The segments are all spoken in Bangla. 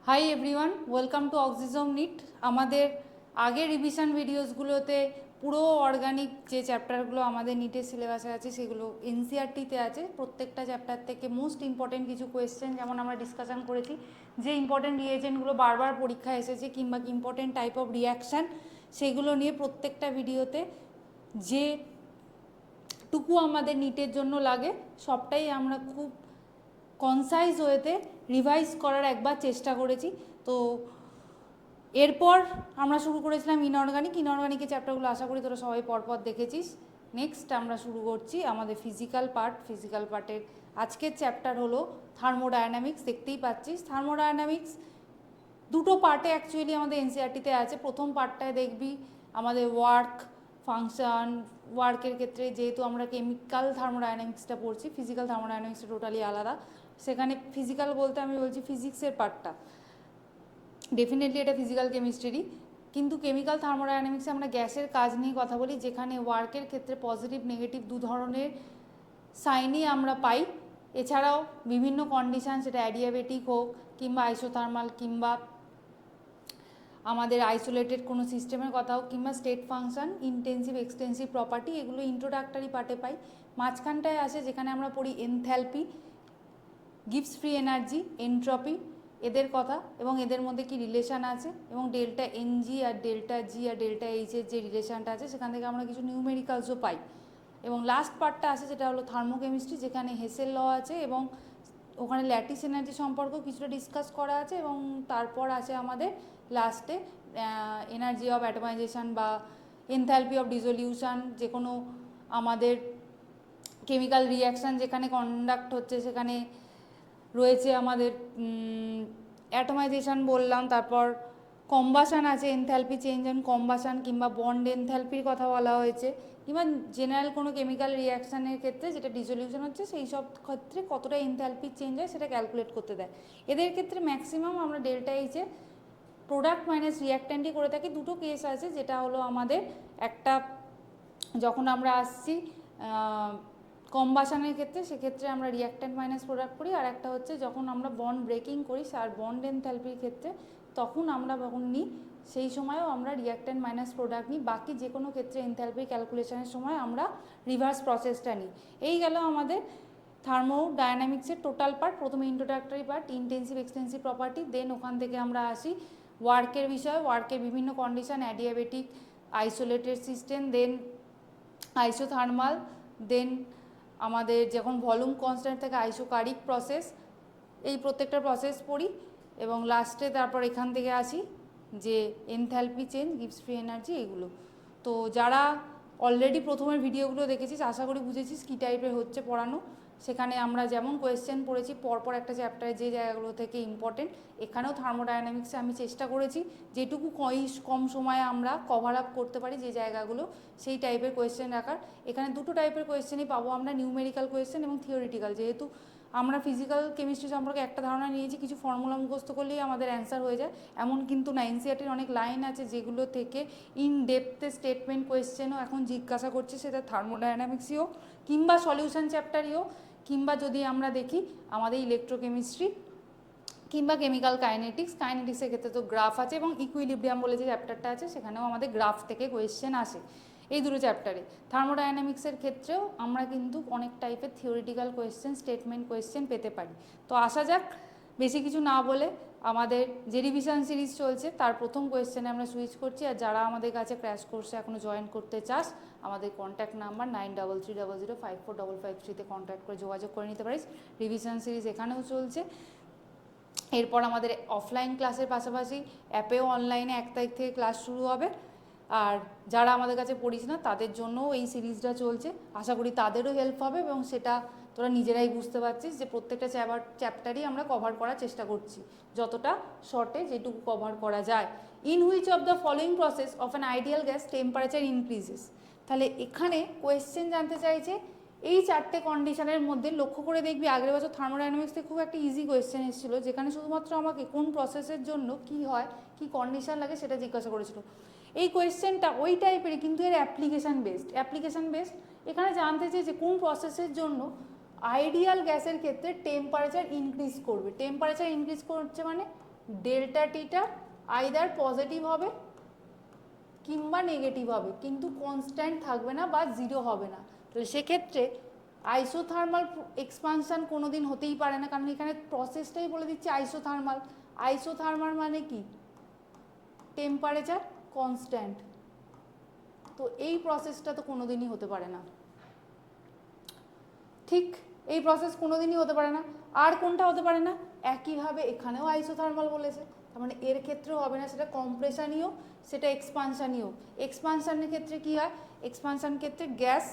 হাই এভরিওয়ান, ওয়েলকাম টু অক্সিজম নিট। আমাদের আগের রিভিশন ভিডিওসগুলোতে পুরো অর্গানিক যে চ্যাপ্টারগুলো আমাদের নিটের সিলেবাসে আছে সেগুলো এনসিআরটিতে আছে। প্রত্যেকটা চ্যাপ্টার থেকে মোস্ট ইম্পর্টেন্ট কিছু কোয়েশ্চেন যেমন আমরা ডিসকাশন করেছি, যে ইম্পর্টেন্ট রিয়েজেন্টগুলো বারবার পরীক্ষায় এসেছে কিংবা ইম্পর্টেন্ট টাইপ অফ রিয়াকশান, সেগুলো নিয়ে প্রত্যেকটা ভিডিওতে যেটুকু আমাদের নিটের জন্য লাগে সবটাই আমরা খুব কনসাইজ ওয়েতে রিভাইজ করার একবার চেষ্টা করেছি। তো এরপর আমরা শুরু করেছিলাম ইনঅর্গানিকের চ্যাপ্টারগুলো আশা করি তোরা সবাই পরপর দেখেছিস। নেক্সট আমরা শুরু করছি আমাদের ফিজিক্যাল পার্টের আজকের চ্যাপ্টার হলো থার্মোডায়নামিক্স। দেখতেই পাচ্ছিস থার্মোডায়নামিক্স দুটো পার্টে অ্যাকচুয়ালি আমাদের এনসিআরটিতে আছে। প্রথম পার্টটায় দেখবি আমাদের ওয়ার্ক ফাংশন, ওয়ার্কের ক্ষেত্রে যেহেতু আমরা কেমিক্যাল থার্মোডায়নামিক্সটা পড়ছি, ফিজিক্যাল থার্মোডায়নামিক্সটা টোটালি আলাদা। সেখানে ফিজিক্যাল বলতে আমি বলছি ফিজিক্সের পার্টটা, ডেফিনেটলি এটা ফিজিক্যাল কেমিস্ট্রি, কিন্তু কেমিক্যাল থার্মোডায়নামিক্সে আমরা গ্যাসের কাজ নিয়ে কথা বলি, যেখানে ওয়ার্কের ক্ষেত্রে পজিটিভ নেগেটিভ দু ধরনের সাইনই আমরা পাই। এছাড়াও বিভিন্ন কন্ডিশান, সেটা অ্যাডিয়াবেটিক হোক কিংবা আইসোথার্মাল কিংবা আমাদের আইসোলেটেড কোনো সিস্টেমের কথা হোক কিংবা state function, intensive extensive property, এগুলো ইন্ট্রোডাক্টরি পার্টে পাই। মাঝখানটায় আসে যেখানে আমরা পড়ি enthalpy, gives free energy, entropy, এদের কথা এবং এদের মধ্যে কি রিলেশান আছে, এবং ডেল্টা এনজি আর ডেল্টা জি আর ডেল্টা এইচের যে রিলেশানটা আছে সেখান থেকে আমরা কিছু নিউমেরিক্যালসও পাই। এবং লাস্ট পার্টটা আছে যেটা হলো থার্মোকেমিস্ট্রি, যেখানে হেসেল ল আছে এবং ওখানে ল্যাটিস এনার্জি সম্পর্কেও কিছুটা ডিসকাস করা আছে। এবং তারপর আছে আমাদের লাস্টে এনার্জি অফ অ্যাটমাইজেশন বা এনথ্যালপি অফ ডিসলিউশন, যে কোনো আমাদের কেমিক্যাল রিয়াকশান যেখানে কন্ডাক্ট হচ্ছে সেখানে রয়েছে আমাদের অ্যাটমাইজেশন বললাম, তারপর কম্বাসান আছে, এনথ্যালপি চেঞ্জ অ্যান্ড কম্বাসান কিংবা বন্ড এনথ্যালপির কথা বলা হয়েছে, কিংবা জেনারেল কোনো কেমিক্যাল রিয়াকশানের ক্ষেত্রে যেটা ডিসলিউশন হচ্ছে সেই সব ক্ষেত্রে কতটা এনথ্যালপি চেঞ্জ হয় সেটা ক্যালকুলেট করতে দেয়। এদের ক্ষেত্রে ম্যাক্সিমাম আমরা ডেল্টা এইচে প্রোডাক্ট মাইনাস রিয়াক্ট্যান্টই করে থাকি। দুটো কেস আছে, যেটা হলো আমাদের একটা যখন আমরা আসছি কম্বাসানের ক্ষেত্রে, সেক্ষেত্রে আমরা রিয়াক্ট্যান্ট মাইনাস প্রোডাক্ট করি, আর একটা হচ্ছে যখন আমরা বন্ড ব্রেকিং করি আর বন্ড এনথ্যালপির ক্ষেত্রে তখন আমরা যখন নিই সেই সময়ও আমরা রিয়াক্ট্যান্ট মাইনাস প্রোডাক্ট নিই। বাকি যে কোনো ক্ষেত্রে এনথ্যালপি ক্যালকুলেশনের সময় আমরা রিভার্স প্রসেসটা নিই। এই গেল আমাদের থার্মোডায়নামিক্সের টোটাল পার্ট। প্রথমে introductory part, intensive extensive property, then ওখান থেকে আমরা আসি ওয়ার্কের বিষয়, ওয়ার্কের বিভিন্ন condition, adiabatic, isolated system, then isothermal, then আমাদের যখন ভলিউম কনস্ট্যান্ট থেকে আইসোকারিক প্রসেস, এই প্রত্যেকটা প্রসেস পড়ি। এবং লাস্টে তারপর এখান থেকে আসি যে enthalpy change, gives free energy, এগুলো। তো যারা অলরেডি প্রথমের ভিডিওগুলো দেখেছিস আশা করি বুঝেছিস কী টাইপের হচ্ছে পড়ানো। সেখানে আমরা যেমন কোয়েশ্চেন পড়েছি পরপর একটা চ্যাপ্টারে যে জায়গাগুলো থেকে ইম্পর্টেন্ট, এখানেও থার্মোডায়নামিক্সে আমি চেষ্টা করেছি যেটুকু কম সময়ে আমরা কভার আপ করতে পারি যে জায়গাগুলো, সেই টাইপের কোয়েশ্চেন রাখার। এখানে দুটো টাইপের কোয়েশ্চেনই পাবো আমরা, নিউমেরিক্যাল কোয়েশ্চেন এবং থিওরিটিক্যাল। যেহেতু আমরা ফিজিক্যাল কেমিস্ট্রি সম্পর্কে একটা ধারণা নিয়েছি, কিছু ফর্মুলা মুখস্থ করলেই আমাদের অ্যান্সার হয়ে যায় এমন কিন্তু না। এনসিআরটির অনেক লাইন আছে যেগুলো থেকে ইন ডেপথে স্টেটমেন্ট কোয়েশ্চেনও এখন জিজ্ঞাসা করছে, সেটা থার্মোডায়নামিক্সই হোক কিংবা সলিউশন চ্যাপ্টারই হোক, কিংবা যদি আমরা দেখি আমাদের ইলেকট্রোকেমিস্ট্রি কিংবা কেমিক্যাল কাইনেটিক্সের ক্ষেত্রে তো গ্রাফ আছে, এবং ইকুইলিব্রিয়াম বলে যে চ্যাপ্টারটা আছে সেখানেও আমাদের গ্রাফ থেকে কোয়েশ্চেন আসে। এই দুটো চ্যাপ্টারে থার্মোডায়নামিক্সের ক্ষেত্রেও আমরা কিন্তু অনেক টাইপের থিওরিটিক্যাল কোয়েশ্চেন, স্টেটমেন্ট কোয়েশ্চেন পেতে পারি। তো আসা যাক, বেশি কিছু না বলে আমাদের যে রিভিশন সিরিজ চলছে তার প্রথম কোয়েশ্চেনে আমরা সুইচ করছি। আর যারা আমাদের কাছে ক্র্যাশ কোর্সে এখনও জয়েন করতে চাস, আমাদের কন্ট্যাক্ট নাম্বার 9300054553 কন্ট্যাক্ট করে যোগাযোগ করে নিতে পারিস। রিভিশন সিরিজ এখানেও চলছে। এরপর আমাদের অফলাইন ক্লাসের পাশাপাশি অ্যাপেও অনলাইনে 1 তারিখ থেকে ক্লাস শুরু হবে। আর যারা আমাদের কাছে পড়িস না তাদের জন্যও এই সিরিজটা চলছে, আশা করি তাদেরও হেল্প হবে। এবং সেটা তোরা নিজেরাই বুঝতে পারছিস যে প্রত্যেকটা চ্যাপ্টারই আমরা কভার করার চেষ্টা করছি যতটা শর্টে যেটুকু কভার করা যায়। In which of the following process of an ideal gas temperature increases. তাহলে এখানে কোয়েশ্চেন জানতে চাইছে এই চারটে কন্ডিশনের মধ্যে। লক্ষ্য করে দেখবি আগের বছর থার্মোডায়নামিক্স থেকে খুব একটা ইজি কোয়েশ্চেন এসেছিলো, যেখানে শুধুমাত্র আমাকে কোন প্রসেসের জন্য কি হয়, কি কন্ডিশন লাগে সেটা জিজ্ঞাসা করেছিল। এই কোয়েশ্চেনটা ওই টাইপেরই, কিন্তু এর অ্যাপ্লিকেশান বেসড। এখানে জানতে চেয়েছে যে কোন প্রসেসের জন্য আইডিয়াল গ্যাসের ক্ষেত্রে টেম্পারেচার ইনক্রিজ করবে। টেম্পারেচার ইনক্রিজ করছে মানে ডেল্টা টিটা আইদার পজিটিভ হবে কিংবা নেগেটিভ হবে, কিন্তু কনস্ট্যান্ট থাকবে না বা জিরো হবে না। তাহলে সেক্ষেত্রে আইসোথার্মাল এক্সপানশন কোনোদিন হতেই পারে না, কারণ এখানে প্রসেসটাই বলে দিচ্ছে আইসোথার্মাল। আইসোথার্মাল মানে কি? Temperature constant. তো এই প্রসেসটা তো কোনোদিনই হতে পারে না, ঠিক এই প্রসেস কোনোদিনই হতে পারে না। আর কোনটা হতে পারে না? একইভাবে এখানেও আইসোথার্মাল বলেছে, তার মানে এর ক্ষেত্রেও হবে না, সেটা কম্প্রেশনই হোক সেটা এক্সপানশনই হোক। এক্সপানশনের ক্ষেত্রে কি হয়? এক্সপানশন ক্ষেত্রে গ্যাস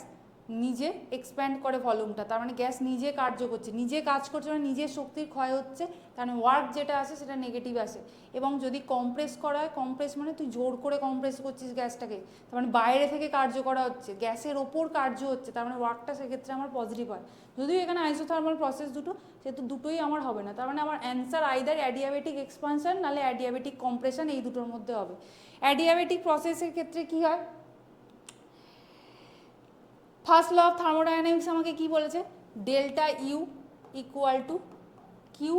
নিজে এক্সপ্যান্ড করে ভলিউমটা, তার মানে গ্যাস নিজে কার্য করছে, নিজে কাজ করছে, মানে নিজের শক্তির ক্ষয় হচ্ছে, কারণ ওয়ার্ক যেটা আসে সেটা নেগেটিভ আসে। এবং যদি কম্প্রেস করা হয়, কম্প্রেস মানে তুই জোর করে কম্প্রেস করছিস গ্যাসটাকে, তার মানে বাইরে থেকে কার্য করা হচ্ছে, গ্যাসের ওপর কার্য হচ্ছে, তার মানে ওয়ার্কটা সেক্ষেত্রে আমার পজিটিভ হয়। যদিও এখানে আইসোথার্মাল প্রসেস দুটো, সেহেতু দুটোই আমার হবে না, তার মানে আমার অ্যান্সার আইদার অ্যাডিয়াবেটিক এক্সপানশন নাহলে অ্যাডিয়াবেটিক কম্প্রেশন, এই দুটোর মধ্যে হবে। অ্যাডিয়াবেটিক প্রসেসের ক্ষেত্রে কি হয়? ফার্স্ট ল অফ থার্মোডাইনামিক্স আমাকে কি বলেছে? Delta U equal to Q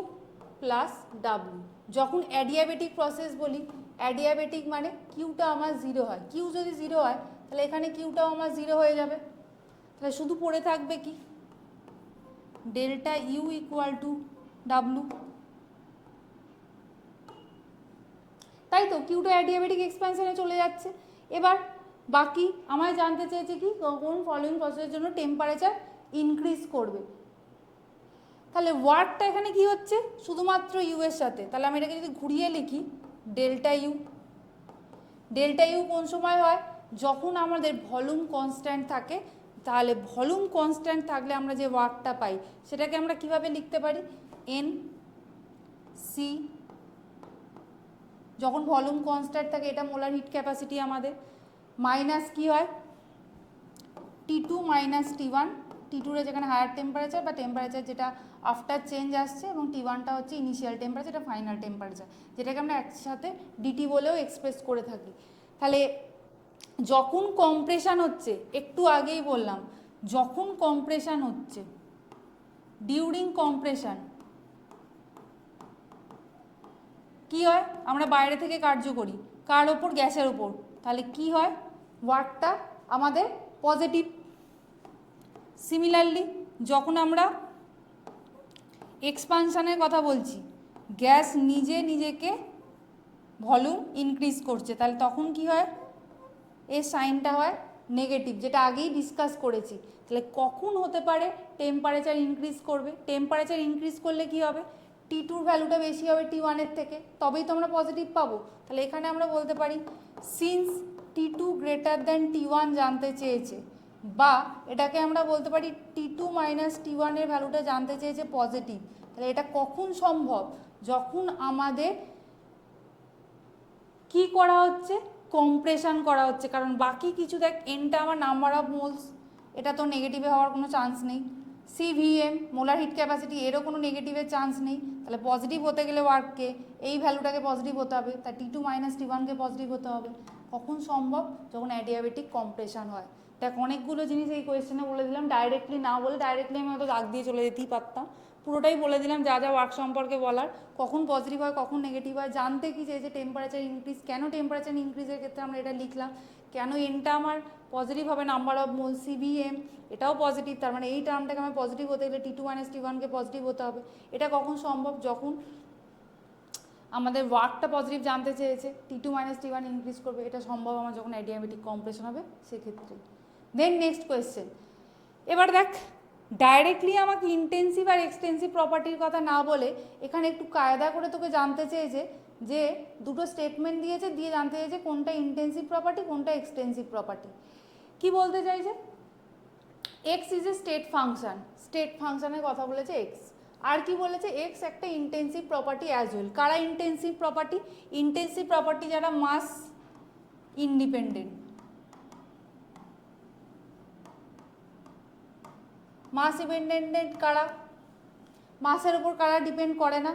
plus W. যখন অ্যাডিয়াবেটিক প্রসেস বলি, অ্যাডিয়াবেটিক মানে কিউটা আমার জিরো হয়, কিউ যদি জিরো হয় তাহলে এখানে কিউটাও আমার জিরো হয়ে যাবে, তাহলে শুধু পড়ে থাকবে কি? Delta U equal to W, তাই তো? কিউটা অ্যাডিয়াবেটিক এক্সপ্যানশনে চলে যাচ্ছে। এবার বাকি আমায় জানতে চেয়েছে কি, কোন ফলোইং প্রসেসের জন্য টেম্পারেচার ইনক্রিজ করবে। তাহলে ওয়ার্কটা এখানে কি হচ্ছে? শুধুমাত্র ইউ এর সাথে। তাহলে আমি এটাকে যদি ঘুরিয়ে লিখি, ডেল্টা ইউ। ডেল্টা ইউ কোন সময় হয়? যখন আমাদের ভলিউম কনস্ট্যান্ট থাকে। তাহলে ভলিউম কনস্ট্যান্ট থাকলে আমরা যে ওয়ার্কটা পাই সেটাকে আমরা কিভাবে লিখতে পারি? N C. যখন ভলিউম কনস্ট্যান্ট থাকে, এটা মোলার হিট ক্যাপাসিটি আমাদের, মাইনাস কি হয়? T2 minus T1। T2 যেখানে হায়ার টেম্পারেচার বা টেম্পারেচার যেটা আফটার চেঞ্জ আসছে, এবং T1টা হচ্ছে ইনিশিয়াল টেম্পারেচার, এটা ফাইনাল টেম্পারেচার, যেটাকে আমরা একসাথে ডিটি বলেও এক্সপ্রেস করে থাকি। তাহলে যখন কম্প্রেশন হচ্ছে, একটু আগেই বললাম, যখন কম্প্রেশন হচ্ছে, ডিউরিং কম্প্রেশন কি হয়? আমরা বাইরে থেকে কার্য করি, কার ওপর? গ্যাসের ওপর। তাহলে কি হয়? ওয়ার্কটা আমাদের পজিটিভ। সিমিলারলি যখন আমরা এক্সপানশনের কথা বলছি, গ্যাস নিজে নিজেকে ভলিউম ইনক্রিজ করছে, তাহলে তখন কি হয়? এর সাইনটা হয় নেগেটিভ, যেটা আগেই ডিসকাস করেছি। তাহলে কখন হতে পারে টেম্পারেচার ইনক্রিজ করবে? টেম্পারেচার ইনক্রিজ করলে কি হবে? T2-র ভ্যালুটা বেশি হবে T1-এর থেকে, তবেই তো আমরা পজিটিভ পাবো। তাহলে এখানে আমরা বলতে পারি since T2 greater than T1 জানতে চেয়েছে, বা এটাকে আমরা বলতে পারি T2 মাইনাস T1-এর ভ্যালুটা জানতে চেয়েছে পজিটিভ। তাহলে এটা কখন সম্ভব? যখন আমাদের কি করা হচ্ছে? কম্প্রেশন করা হচ্ছে, কারণ বাকি কিছু দেখ, এনটা আমার নাম্বার অফ মোলস, এটা তো নেগেটিভে হওয়ার কোনো চান্স নেই। সিভিএম মোলার হিট ক্যাপাসিটি, এরও কোনো নেগেটিভের চান্স নেই। তাহলে পজিটিভ হতে গেলে ওয়ার্ককে, এই ভ্যালুটাকে পজিটিভ হতে হবে, তাই T2 মাইনাস T1কে পজিটিভ হতে হবে। কখন সম্ভব? যখন অ্যাডিয়াবেটিক কম্প্রেশন হয়। দেখ অনেকগুলো জিনিস এই কোয়েশ্চেনে বলে দিলাম, ডাইরেক্টলি না বলে, ডাইরেক্টলি আমি হয়তো দাগ দিয়ে চলে যেতেই পারতাম, পুরোটাই বলে দিলাম যা যা ওয়ার্ক সম্পর্কে বলার, কখন পজিটিভ হয় কখন নেগেটিভ হয়। জানতে কি চেয়েছে? Temperature increase. কেন টেম্পারেচার ইনক্রিজের ক্ষেত্রে আমরা এটা লিখলাম? কেন এনটা আমার পজিটিভ হবে? Number of mole. সিবিএম এটাও পজিটিভ, তার মানে এই টার্মটাকে আমার পজিটিভ হতে গেলে T2 মাইনাস T1কে পজিটিভ হতে হবে। এটা কখন সম্ভব? যখন আমাদের ওয়ার্কটা পজিটিভ জানতে চেয়েছে, T2 মাইনাস T1 ইনক্রিজ করবে, এটা সম্ভব আমার যখন অ্যাডিয়াবেটিক কম্প্রেশন হবে সেক্ষেত্রে। Then next question. এবার দেখ, ডাইরেক্টলি আমাকে ইন্টেন্সিভ আর এক্সটেন্সিভ প্রপার্টির কথা না বলে এখানে একটু কায়দা করে তোকে জানতে চেয়েছে, যে দুটো স্টেটমেন্ট দিয়েছে, দিয়ে জানতে চেয়েছে কোনটা ইন্টেন্সিভ প্রপার্টি কোনটা এক্সটেন্সিভ প্রপার্টি। কি বলতে চাইছে? X is a state function, state ফাংশনের কথা বলেছে এক্স। আর কি বলেছে? এক্স একটা ইন্টেন্সিভ প্রপার্টি অ্যাজ ওয়েল। কারা ইন্টেন্সিভ প্রপার্টি? ইন্টেন্সিভ প্রপার্টি যারা মাস ইন্ডিপেন্ডেন্ট। মাস ইন্ডিপেন্ডেন্ট কারা? মাসের ওপর কারা ডিপেন্ড করে না?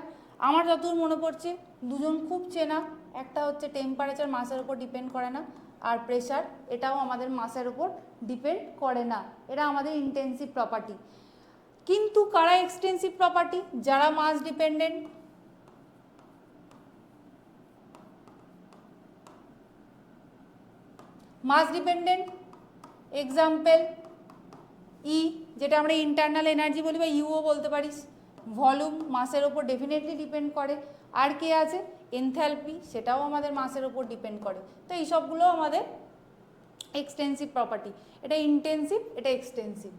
আমার যতদূর মনে পড়ছে দুজন খুব চেনা, একটা হচ্ছে টেম্পারেচার, মাসের ওপর ডিপেন্ড করে না, আর প্রেশার, এটাও আমাদের মাসের ওপর ডিপেন্ড করে না। এরা আমাদের ইন্টেন্সিভ প্রপার্টি। কিন্তু কারা এক্সটেন্সিভ প্রপার্টি? যারা মাস ডিপেন্ডেন্ট। মাস ডিপেন্ডেন্ট এক্সাম্পল ই, যেটা আমরা ইন্টারনাল এনার্জি বলি বা ইউও বলতে পারিস। ভলিউম মাসের ওপর ডেফিনেটলি ডিপেন্ড করে। আর কে আছে, এনথ্যালপি, সেটাও আমাদের মাসের ওপর ডিপেন্ড করে। তো এই সবগুলো আমাদের এক্সটেন্সিভ প্রপার্টি। এটা ইন্টেন্সিভ, এটা এক্সটেন্সিভ।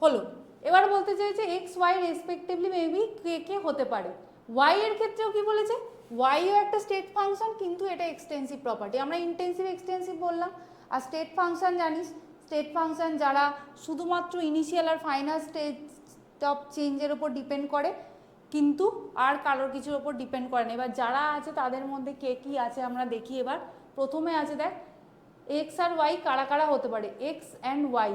হলো। এবার বলতে চাইছে এক্স ওয়াই রেসপেক্টিভলি মেবি কে কে হতে পারে। ওয়াই এর ক্ষেত্রেও কি বলেছে, ওয়াইও একটা স্টেট ফাংশন, কিন্তু এটা এক্সটেন্সিভ প্রপার্টি। আমরা ইন্টেন্সিভ এক্সটেন্সিভ বললাম। আর স্টেট ফাংশন জানিস, স্টেট ফাংশন যারা শুধুমাত্র ইনিশিয়াল আর ফাইনাল স্টেট অফ চেঞ্জের ওপর ডিপেন্ড করে, কিন্তু আর কারোর কিছুর ওপর ডিপেন্ড করে না। এবার যারা আছে তাদের মধ্যে কে কী আছে আমরা দেখি। এবার প্রথমে আছে দেখ এক্স আর ওয়াই কারা কারা হতে পারে। এক্স অ্যান্ড ওয়াই,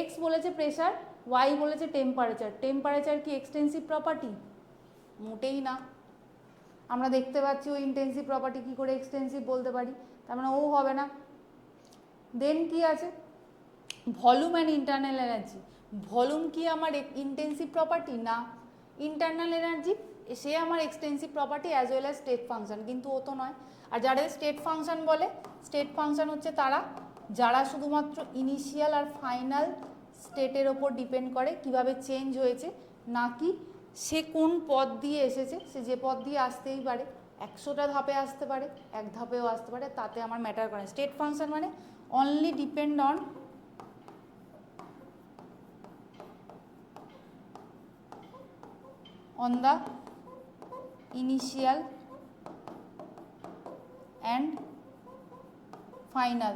এক্স বলেছে প্রেশার, ওয়াই বলেছে টেম্পারেচার। টেম্পারেচার কি এক্সটেন্সিভ প্রপার্টি? মোটেই না। আমরা দেখতে পাচ্ছি ওই ইন্টেন্সিভ প্রপার্টি কী করে এক্সটেন্সিভ বলতে পারি, তার মানে ও হবে না। দেন কি আছে, volume and internal energy. Volume কি আমার ইন্টেন্সিভ প্রপার্টি? না। ইন্টারনাল এনার্জি সে আমার extensive property as well as state function, কিন্তু ও তো নয়। আর যাদের স্টেট ফাংশন বলে, স্টেট ফাংশন হচ্ছে তারা যারা শুধুমাত্র ইনিশিয়াল আর ফাইনাল স্টেটের ওপর ডিপেন্ড করে কিভাবে চেঞ্জ হয়েছে, নাকি সে কোন পথ দিয়ে এসেছে। সে যে পথ দিয়ে আসতেই পারে, 100টা ধাপে আসতে পারে, এক ধাপেও আসতে পারে, তাতে আমার ম্যাটার করে। স্টেট ফাংশন মানে only depend on the initial and final,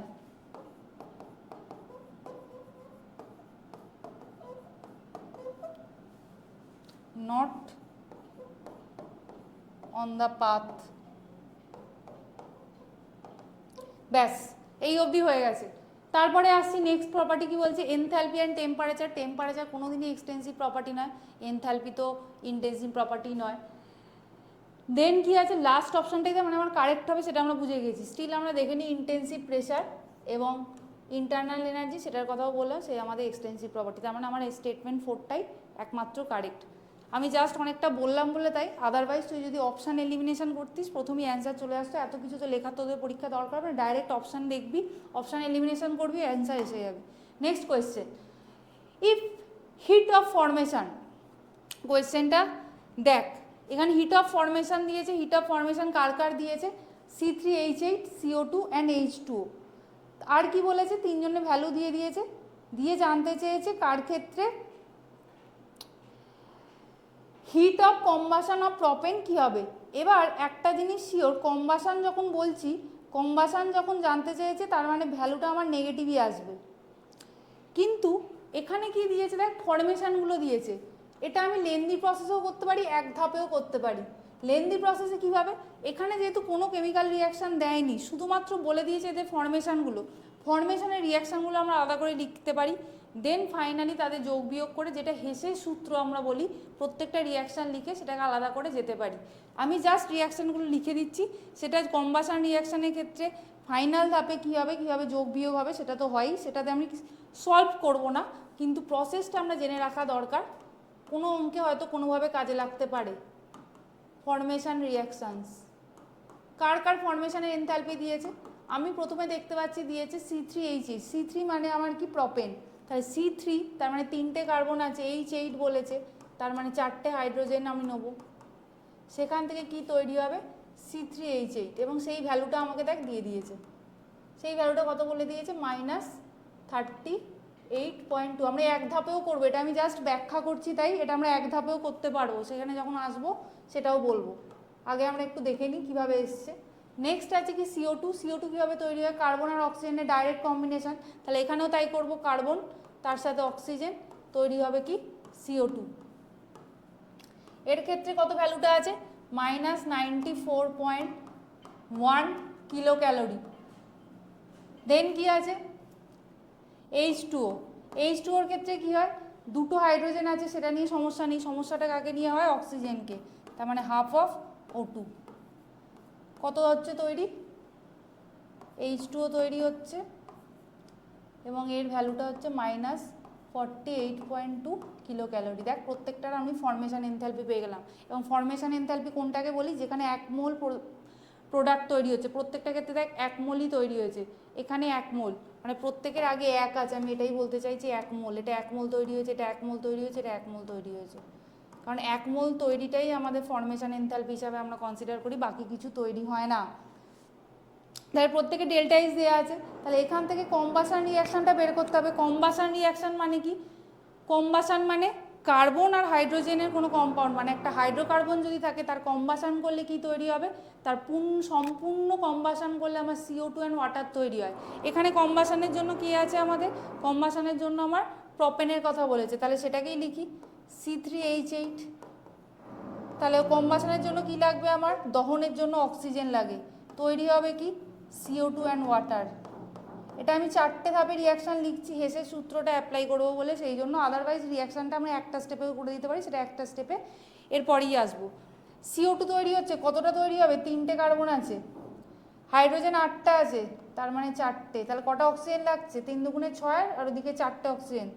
not on the path। ব্যাস এই অবধি হয়ে গেছে। তারপরে আসছি নেক্সট প্রপার্টি কি বলছে, এনথ্যালপি অ্যান্ড টেম্পারেচার। টেম্পারেচার কোনোদিনই এক্সটেন্সিভ প্রপার্টি নয়, এনথ্যালপি তো ইন্টেন্সিভ প্রপার্টি নয়। দেন কি আছে, লাস্ট অপশনটাই মানে আমার কারেক্ট হবে, সেটা আমরা বুঝে গেছি। স্টিল আমরা দেখে নিই ইন্টেন্সিভ প্রেশার এবং ইন্টারনাল এনার্জি, সেটার কথাও বললাম, সে আমাদের এক্সটেন্সিভ প্রপার্টি। তার মানে আমার স্টেটমেন্ট 4টাই একমাত্র কারেক্ট। আমি জাস্ট অনেকটা বললাম বলে তাই, আদারওয়াইজ তুই যদি অপশান এলিমিনেশন করতিস প্রথমেই অ্যান্সার চলে আসতো। এত কিছু তো লেখা তোদের পরীক্ষা দরকার হবে, ডাইরেক্ট অপশান দেখবি, অপশান এলিমিনেশন করবি, অ্যান্সার এসে যাবে। Next question, if heat of formation. কোয়েশ্চেনটা দেখ, এখানে হিট অফ ফরমেশন দিয়েছে। হিট অফ ফরমেশন কার কার দিয়েছে, C3H8, CO2 অ্যান্ড H2O। আর কি বলেছে, তিনজনের ভ্যালু দিয়ে দিয়েছে, দিয়ে জানতে চেয়েছে কার ক্ষেত্রে heat of combustion of propane কী হবে। এবার একটা জিনিস শিওর, কম্বাশন যখন বলছি, কম্বাশন যখন জানতে চেয়েছে তার মানে ভ্যালুটা আমার নেগেটিভই আসবে। কিন্তু এখানে কি দিয়েছে দেখ, ফরমেশনগুলো দিয়েছে। এটা আমি লেন্দি প্রসেসেও করতে পারি, এক ধাপেও করতে পারি। লেন্দি প্রসেসে কীভাবে, এখানে যেহেতু কোনো কেমিক্যাল রিয়াকশান দেয়নি, শুধুমাত্র বলে দিয়েছে এদের ফরমেশনগুলো, ফরমেশনের রিয়াকশানগুলো আমরা আলাদা করে লিখতে পারি। দেন ফাইনালি তাদের যোগ বিয়োগ করে, যেটা হেসের সূত্র আমরা বলি, প্রত্যেকটা রিয়াকশান লিখে সেটাকে আলাদা করে যেতে পারি। আমি জাস্ট রিয়াকশানগুলো লিখে দিচ্ছি। সেটা কম্বাশন রিয়াকশানের ক্ষেত্রে ফাইনাল ধাপে কী হবে, কীভাবে যোগ বিয়োগ হবে, সেটা তো হয়ই, সেটাতে আমি সলভ করব না, কিন্তু প্রসেসটা আমরা জেনে রাখা দরকার। কোনো অঙ্কে হয়তো কোনোভাবে কাজে লাগতে পারে। ফরমেশন রিয়াকশানস, কার কার ফরমেশনের এনথ্যালপি দিয়েছে, আমি প্রথমে দেখতে পাচ্ছি দিয়েছে C3H8। C3 মানে আমার কি, প্রপেন। তাহলে C3 তার মানে 3টে কার্বন আছে, H8 বলেছে, তার মানে 4টে হাইড্রোজেন আমি নেব। সেখান থেকে কি তৈরি হবে, C3H8, এবং সেই ভ্যালুটা আমাকে দেখ দিয়ে দিয়েছে। সেই ভ্যালুটা কত বলে দিয়েছে, -38.2। আমরা এক ধাপেও করবো, এটা আমি জাস্ট ব্যাখ্যা করছি, তাই এটা আমরা এক ধাপেও করতে পারবো, সেখানে যখন আসবো সেটাও বলবো। আগে আমরা একটু দেখে নিই কীভাবে এসছে। নেক্সট আছে কি CO2। CO2 কীভাবে তৈরি হয়, কার্বন আর অক্সিজেনের ডাইরেক্ট কম্বিনেশন। তাহলে এখানেও তাই করব, কার্বন তার সাথে অক্সিজেন, তৈরি হবে কি, CO2। এর ক্ষেত্রে কত ভ্যালুটা আছে, -94.1 কিলো ক্যালোরি। দেন কি আছে, H2O। H2Oর ক্ষেত্রে কি হয়, দুটো হাইড্রোজেন আছে, সেটা নিয়ে সমস্যা নেই, সমস্যাটা কাকে নিয়ে হয়, অক্সিজেনকে, তার মানে হাফ অফ O2। কত হচ্ছে তৈরি, H2O তৈরি হচ্ছে, এবং এর ভ্যালুটা হচ্ছে 48.2 কিলো ক্যালোরি। দেখ প্রত্যেকটার আমি ফরমেশন এনথ্যালপি পেয়ে গেলাম। এবং ফরমেশন এনথ্যালপি কোনটাকে বলি, যেখানে 1 মোল প্রোডাক্ট তৈরি হচ্ছে, প্রত্যেকটা ক্ষেত্রে দেখ 1 মোলই তৈরি হয়েছে, এখানে 1 মোল, মানে প্রত্যেকের আগে 1 আছে, আমি এটাই বলতে চাইছি 1 মোল, এটা 1 মোল তৈরি হয়েছে, এটা 1 মোল তৈরি হয়েছে, এটা 1 মোল তৈরি হয়েছে। কারণ 1 মোল তৈরিটাই আমাদের ফরমেশন এনথ্যালপি হিসাবে আমরা কনসিডার করি, বাকি কিছু তৈরি হয় না। তাহলে প্রত্যেকে ডেল্টা এইচ দেওয়া আছে, তাহলে এখান থেকে কম্বাশন রিয়াকশানটা বের করতে হবে। কম্বাশন রিয়াকশান মানে কি? কম্বাশন মানে কার্বন আর হাইড্রোজেনের কোনো কম্পাউন্ড, মানে একটা হাইড্রোকার্বন যদি থাকে তার কম্বাশন করলে কি তৈরি হবে, তার সম্পূর্ণ কম্বাশন করলে আমার CO2 অ্যান্ড ওয়াটার তৈরি হয়। এখানে কম্বাশনের জন্য কি আছে আমাদের, কম্বাশনের জন্য আমার প্রপেনের কথা বলেছে, তাহলে সেটাকেই লিখি C3H8। তাহলে কম্বাশনের জন্য কি লাগবে আমার, দহনের জন্য অক্সিজেন লাগে, তৈরি হবে কি CO2 অ্যান্ড ওয়াটার। এটা আমি 4টে ধাপে রিয়াকশান লিখছি, হেসের সূত্রটা অ্যাপ্লাই করবো বলে, সেই জন্য। আদারওয়াইজ রিয়াকশানটা আমরা একটা স্টেপেও করে দিতে পারি, সেটা একটা স্টেপে এরপরেই আসবো। CO2 তৈরি হচ্ছে, কতটা তৈরি হবে, 3টে কার্বন আছে, হাইড্রোজেন 8টা আছে, তার মানে 4টে, তাহলে কটা অক্সিজেন লাগছে, 3 দুগুণে 6 আর ওদিকে 4টে অক্সিজেন,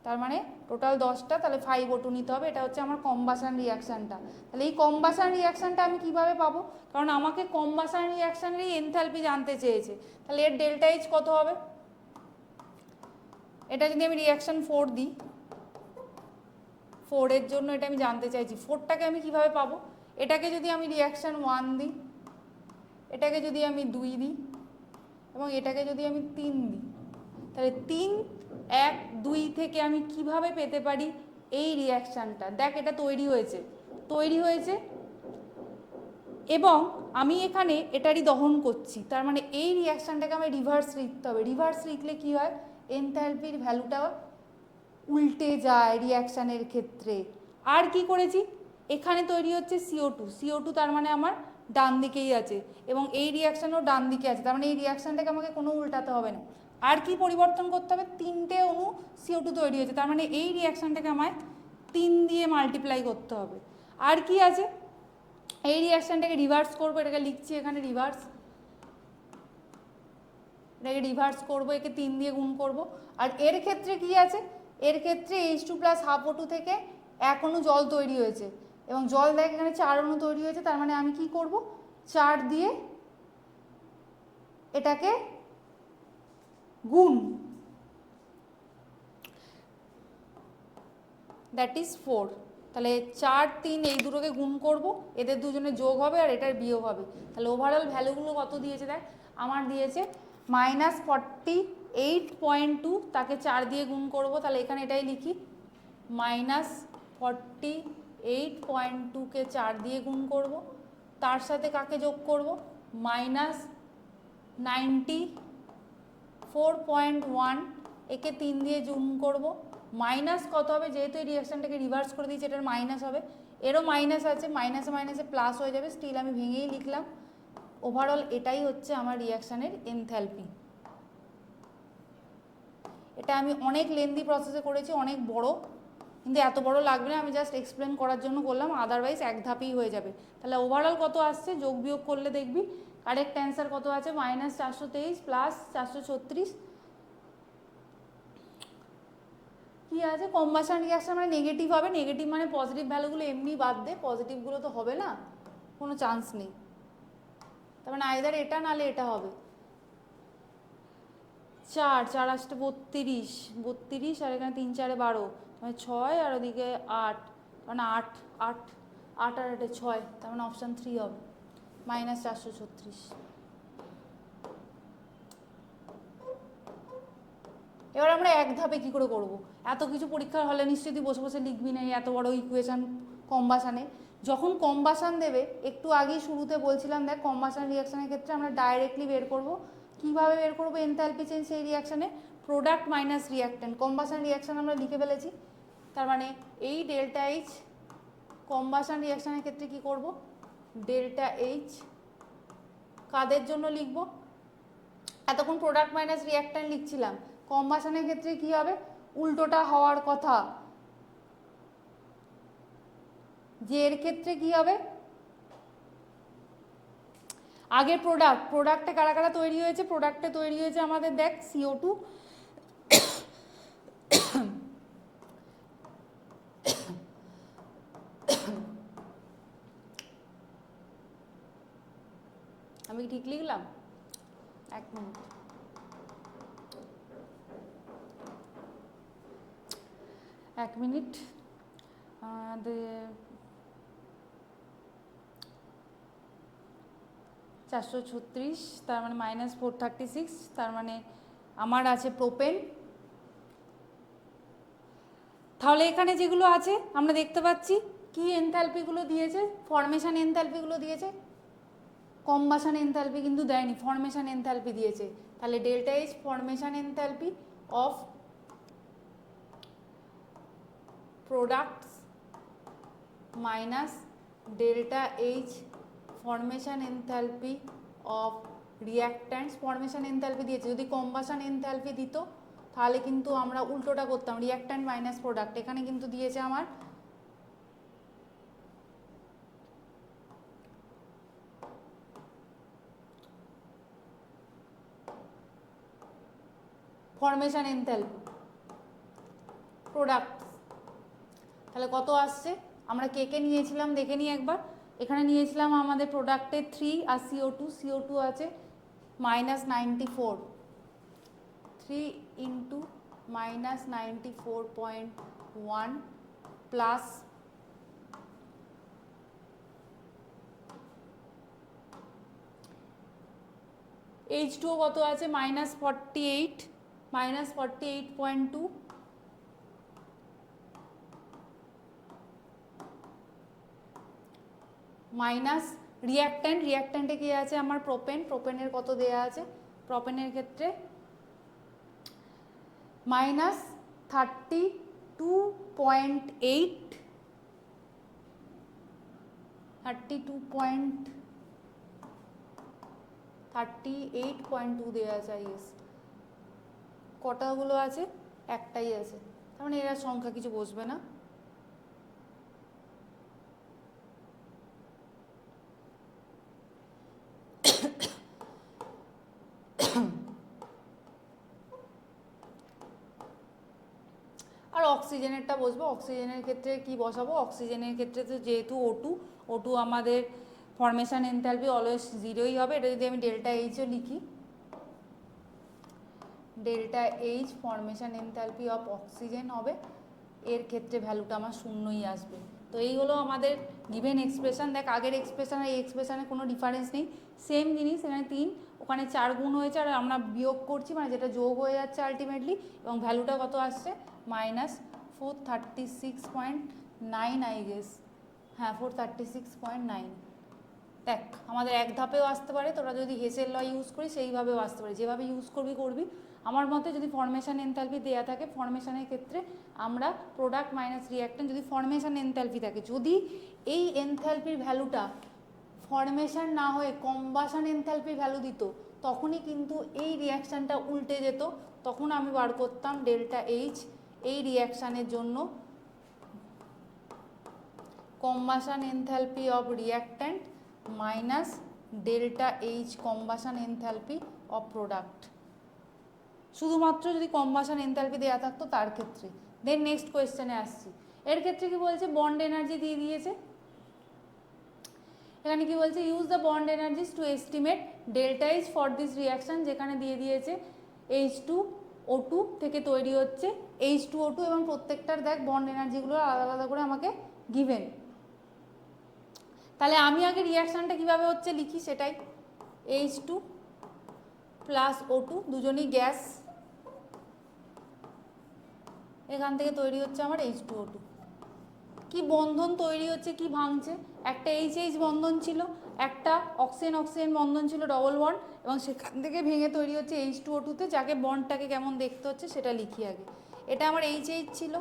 তার মানে টোটাল 10টা, তাহলে 5O2 নিতে হবে। এটা হচ্ছে আমার কম্বাশন রিয়াকশানটা। তাহলে এই কম্বাশন রিয়াকশানটা আমি কিভাবে পাবো, কারণ আমাকে কম্বাশন রিয়াকশানেরই এনথ্যালপি জানতে চেয়েছে, তাহলে এর ডেল্টা এইচ কত হবে, এটা যদি আমি রিয়াকশান 4 দিই, 4 এর জন্য এটা আমি জানতে চাইছি, 4টাকে আমি কিভাবে পাবো, এটাকে যদি আমি রিয়াকশান 1 দিই, এটাকে যদি আমি 2 দিই, এবং এটাকে যদি আমি 3 দিই, তাহলে 3, 1, 2 থেকে আমি কিভাবে পেতে পারি এই রিয়াকশানটা। দেখ এটা তৈরি হয়েছে এবং আমি এখানে এটারই দহন করছি, তার মানে এই রিয়াকশানটাকে আমার রিভার্স লিখতে হবে। রিভার্স লিখলে কি হয়, এনথ্যালপির ভ্যালুটা উল্টে যায় রিয়াকশানের ক্ষেত্রে। আর কি করেছি, এখানে তৈরি হচ্ছে CO2, তার মানে আমার ডান দিকেই আছে, এবং এই রিয়াকশানও ডান দিকে আছে, তার মানে এই রিয়াকশানটাকে আমাকে কোনো উল্টাতে হবে না। আর কি পরিবর্তন করতে হবে, 3টে অণু CO2 তৈরি হয়েছে, তার মানে এই রিয়াকশানটাকে আমায় 3 দিয়ে মাল্টিপ্লাই করতে হবে। আর কি আছে, এই রিয়াকশানটাকে রিভার্স করবো, এটাকে লিখছি এখানে রিভার্স, এটাকে রিভার্স করবো, একে 3 দিয়ে গুণ করব। আর এর ক্ষেত্রে কি আছে, এর ক্ষেত্রে H2 + ½ O2 থেকে 1 অণু জল তৈরি হয়েছে, এবং জল দেখ এখানে 4 অণু তৈরি হয়েছে, তার মানে আমি কি করব, 4 দিয়ে এটাকে গুণ, দ্যাট ইজ 4। তাহলে 4, 3 এই দুটোকে গুণ করব, এদের দুজনে যোগ হবে আর এটার বিয়োগ হবে, তাহলে ওভারঅল ভ্যালুগুলো কত দিয়েছে দেখ, আমার দিয়েছে -48.2, তাকে 4 দিয়ে গুণ করব, তাহলে এখানে এটাই লিখি -48.2কে 4 দিয়ে গুণ করব, তার সাথে কাকে যোগ করব, -94.1, একে 3 দিয়ে গুণ করব, মাইনাস কত হবে, যেহেতু এই রিয়াকশানটাকে রিভার্স করে দিয়েছি এটার মাইনাস হবে, এরও মাইনাস আছে, মাইনাসে মাইনাসে প্লাস হয়ে যাবে, স্টিল আমি ভেঙেই লিখলাম। ওভারঅল এটাই হচ্ছে আমার রিয়াকশানের এনথ্যালপি। এটা আমি অনেক লেন্দি প্রসেসে করেছি, অনেক বড়, কিন্তু এত বড় লাগবে না, আমি জাস্ট এক্সপ্লেন করার জন্য করলাম, আদারওয়াইজ এক ধাপেই হয়ে যাবে। তাহলে ওভারঅল কত আসছে, যোগ বিয়োগ করলে দেখবি কারেক্ট অ্যান্সার কত আছে, -423 + 436, কি আছে, কম্বাশন রিয়াকশন মানে নেগেটিভ হবে, নেগেটিভ মানে পজিটিভ ভ্যালুগুলো এমনি বাদ দে, পজিটিভগুলো তো হবে না, কোনো চান্স নেই, তার মানে আইদার এটা নাহলে এটা হবে। 4, 4 আসতে 32, আর এখানে 3, 4 12, মানে 6, আর ওদিকে 8, মানে 8 আর 8 6, তার মানে অপশান 3 হবে, -436। এবার আমরা এক ধাপে কী করে করব, এত কিছু পরীক্ষার হলে নিশ্চয়ই তুই বসে বসে লিখবি না এত বড় ইকুয়েশান কম্বাশানে। যখন কম্বাশান দেবে, একটু আগেই শুরুতে বলছিলাম দেখ, কম্বাশান রিয়াকশানের ক্ষেত্রে আমরা ডাইরেক্টলি বের করব, কীভাবে বের করবো এনথ্যালপি চেঞ্জ সেই রিয়াকশানে, প্রোডাক্ট মাইনাস রিয়াক্ট্যান্ট। কম্বাশান রিয়াকশান আমরা লিখে ফেলেছি, তার মানে এই ডেল্টা এইচ কম্বাশান রিয়াকশানের ক্ষেত্রে কি করব, ডেল্টা এইচ কাদের জন্য লিখব, এতক্ষণ প্রোডাক্ট মাইনাস রিয়াক্ট্যান্ট লিখছিলাম, কম্বাশনের ক্ষেত্রে কি হবে, উল্টোটা হওয়ার কথা, যে এর ক্ষেত্রে কি হবে, আগে প্রোডাক্টে কারা কারা তৈরি হয়েছে, প্রোডাক্টে তৈরি হয়েছে আমাদের দেখ CO2, আমি ঠিক লিখলাম? 1 মিনিট। এক মিনিট। 436, তার মানে -436, তার মানে আমার আছে প্রোপেন। তাহলে এখানে যেগুলো আছে আমরা দেখতে পাচ্ছি কি এনথ্যালপিগুলো দিয়েছে, ফরমেশন এনথ্যালপিগুলো দিয়েছে, কম্বাশন এনথ্যালপি কিন্তু দেয়নি, ফরমেশন এনথ্যালপি দিয়েছে। তাহলে delta H formation enthalpy of products minus delta H formation enthalpy of reactants. Formation enthalpy দিয়েছে, যদি কম্বাশন এনথ্যালপি দিত তাহলে কিন্তু আমরা উল্টোটা করতাম, রিঅ্যাক্ট্যান্ট মাইনাস প্রোডাক্ট। এখানে কিন্তু দিয়েছে আমার ফরমেশন এনথ্যালপি প্রোডাক্ট। তাহলে কত আসছে, আমরা কে কে নিয়েছিলাম দেখে নিই একবার। এখানে নিয়েছিলাম আমাদের প্রোডাক্টে 3 আর CO2 আছে -94, 3 ইন্টু -94.1 প্লাস H2O কত আছে -48, -48.2 মাইনাস রিঅ্যাক্ট্যান্টে কি আছে আমার প্রোপেনের কত দেয়া আছে, প্রোপেনের ক্ষেত্রে -32.8, 38.2 দেওয়া আছে। আইএস কটাগুলো আছে, একটাই আছে, তার মানে এরা সংখ্যা কিছু বসবে না। আর অক্সিজেনেরটা বসবো, অক্সিজেনের ক্ষেত্রে কি বসাবো, অক্সিজেনের ক্ষেত্রে তো যেহেতু O2 আমাদের ফরমেশন এনথ্যালপি অলওয়েজ 0ই হবে। এটা যদি আমি ডেল্টা এইচও লিখি, delta H formation enthalpy of oxygen হবে, এর ক্ষেত্রে ভ্যালুটা আমার শূন্যই আসবে। তো এই হলো আমাদের গিভেন এক্সপ্রেশন। দেখ আগের এক্সপ্রেশন আর এই এক্সপ্রেশনে কোনো ডিফারেন্স নেই, সেম জিনিস। এখানে 3, ওখানে 4 গুণ হয়েছে আর আমরা বিয়োগ করছি, মানে যেটা যোগ হয়ে যাচ্ছে আলটিমেটলি। এবং ভ্যালুটা কত আসছে -436.9 আই গেস, হ্যাঁ 436.9। দেখ আমাদের এক ধাপেও আসতে পারে, তোরা যদি হেসেল ল ইউজ করি সেইভাবেও আসতে পারে, যেভাবে ইউজ করবি। আমার মতে যদি ফরমেশন এনথ্যালপি দেওয়া থাকে, ফরমেশনের ক্ষেত্রে আমরা প্রোডাক্ট মাইনাস রিঅ্যাক্ট্যান্ট যদি ফরমেশন এনথ্যালপি থাকে, যদি এই এনথ্যালপির ভ্যালুটা ফরমেশন না হয়ে কম্বাশন এনথ্যালপির ভ্যালু দিত, তখনই কিন্তু এই রিঅ্যাকশানটা উল্টে যেত। তখন আমি বার করতাম ডেল্টা এইচ এই রিঅ্যাকশানের জন্য combustion enthalpy of reactant minus delta H combustion enthalpy of product, শুধুমাত্র যদি কম্বাশন এনথ্যালপি দেওয়া থাকতো তার ক্ষেত্রে। দেন নেক্সট কোয়েশ্চেনে আসছি। এর ক্ষেত্রে কি বলছে, বন্ড এনার্জি দিয়ে দিয়েছে। এখানে কি বলছে, use the bond energies to estimate delta H for this reaction, যেখানে দিয়ে দিয়েছে H2O2 থেকে তৈরি হচ্ছে H2O2, এবং প্রত্যেকটার দেখ বন্ড এনার্জিগুলো আলাদা আলাদা করে আমাকে গিভেন। তাহলে আমি আগে রিঅ্যাকশানটা কীভাবে হচ্ছে লিখি সেটাই। H2 প্লাস O2 দুজনই গ্যাস, এখান থেকে তৈরি হচ্ছে আমার H2O2। কি বন্ধন তৈরি হচ্ছে, কি ভাঙছে, একটা HH বন্ধন ছিল, একটা অক্সিজেন বন্ধন ছিল ডবল বন্ড, এবং সেখান থেকে ভেঙে তৈরি হচ্ছে H2O2-তে, যাকে বন্ডটাকে কেমন দেখতে হচ্ছে সেটা লিখি আগে। এটা আমার HH ছিল,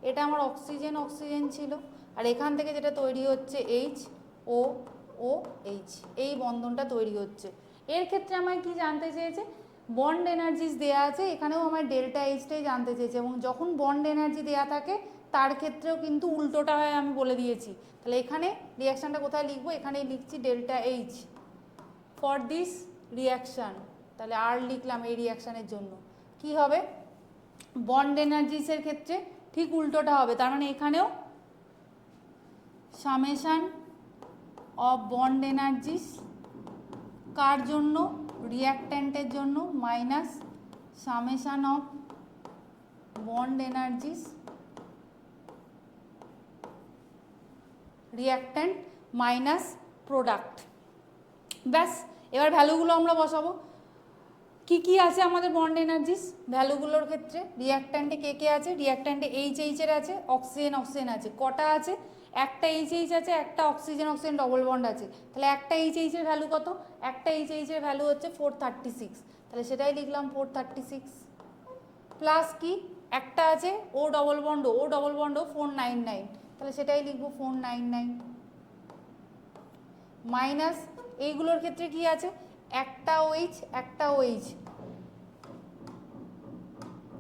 এটা আমার অক্সিজেন ছিল, আর এখান থেকে যেটা তৈরি হচ্ছে HOOH, এই বন্ধনটা তৈরি হচ্ছে। এর ক্ষেত্রে আমায় কি জানতে চেয়েছে, বন্ড এনার্জিস দেওয়া আছে, এখানেও আমার ডেল্টা এইচটাই জানতে চেয়েছে। এবং যখন বন্ড এনার্জি দেওয়া থাকে তার ক্ষেত্রেও কিন্তু উল্টোটা হয়, আমি বলে দিয়েছি। তাহলে এখানে রিঅ্যাকশানটা কোথায় লিখবো, এখানেই লিখছি ডেল্টা এইচ ফর দিস রিঅ্যাকশান। তাহলে আর লিখলাম এই রিঅ্যাকশানের জন্য। কি হবে, বন্ড এনার্জিসের ক্ষেত্রে ঠিক উল্টোটা হবে, তার মানে এখানেও সামেশান অফ বন্ড এনার্জিস কার জন্য? রিঅ্যাক্ট্যান্টের জন্য, minus summation of bond energies reactant minus product. ব্যাস, এবার ভ্যালুগুলো আমরা বসাবো। কি কি আছে আমাদের বন্ড এনার্জিস ভ্যালুগুলোর ক্ষেত্রে? রিঅ্যাক্ট্যান্টে কে কে আছে? রিঅ্যাক্ট্যান্টে এইচএর আছে, অক্সিজেন অক্সিজেন আছে। কটা আছে? একটা এইচএইচ আছে, একটা অক্সিজেন অক্সিজেন ডবল বন্ড আছে। তাহলে একটা এইচএইচের ভ্যালু কত? একটা এইচএইচের ভ্যালু হচ্ছে 436, তাহলে সেটাই লিখলাম 436। প্লাস কি একটা আছে ও ডবল বন্ড, ও ডবল বন্ড 499, তাহলে সেটাই লিখবো 499। মাইনাস এইগুলোর ক্ষেত্রে কি আছে? একটা ওইচ একটা ওইচ,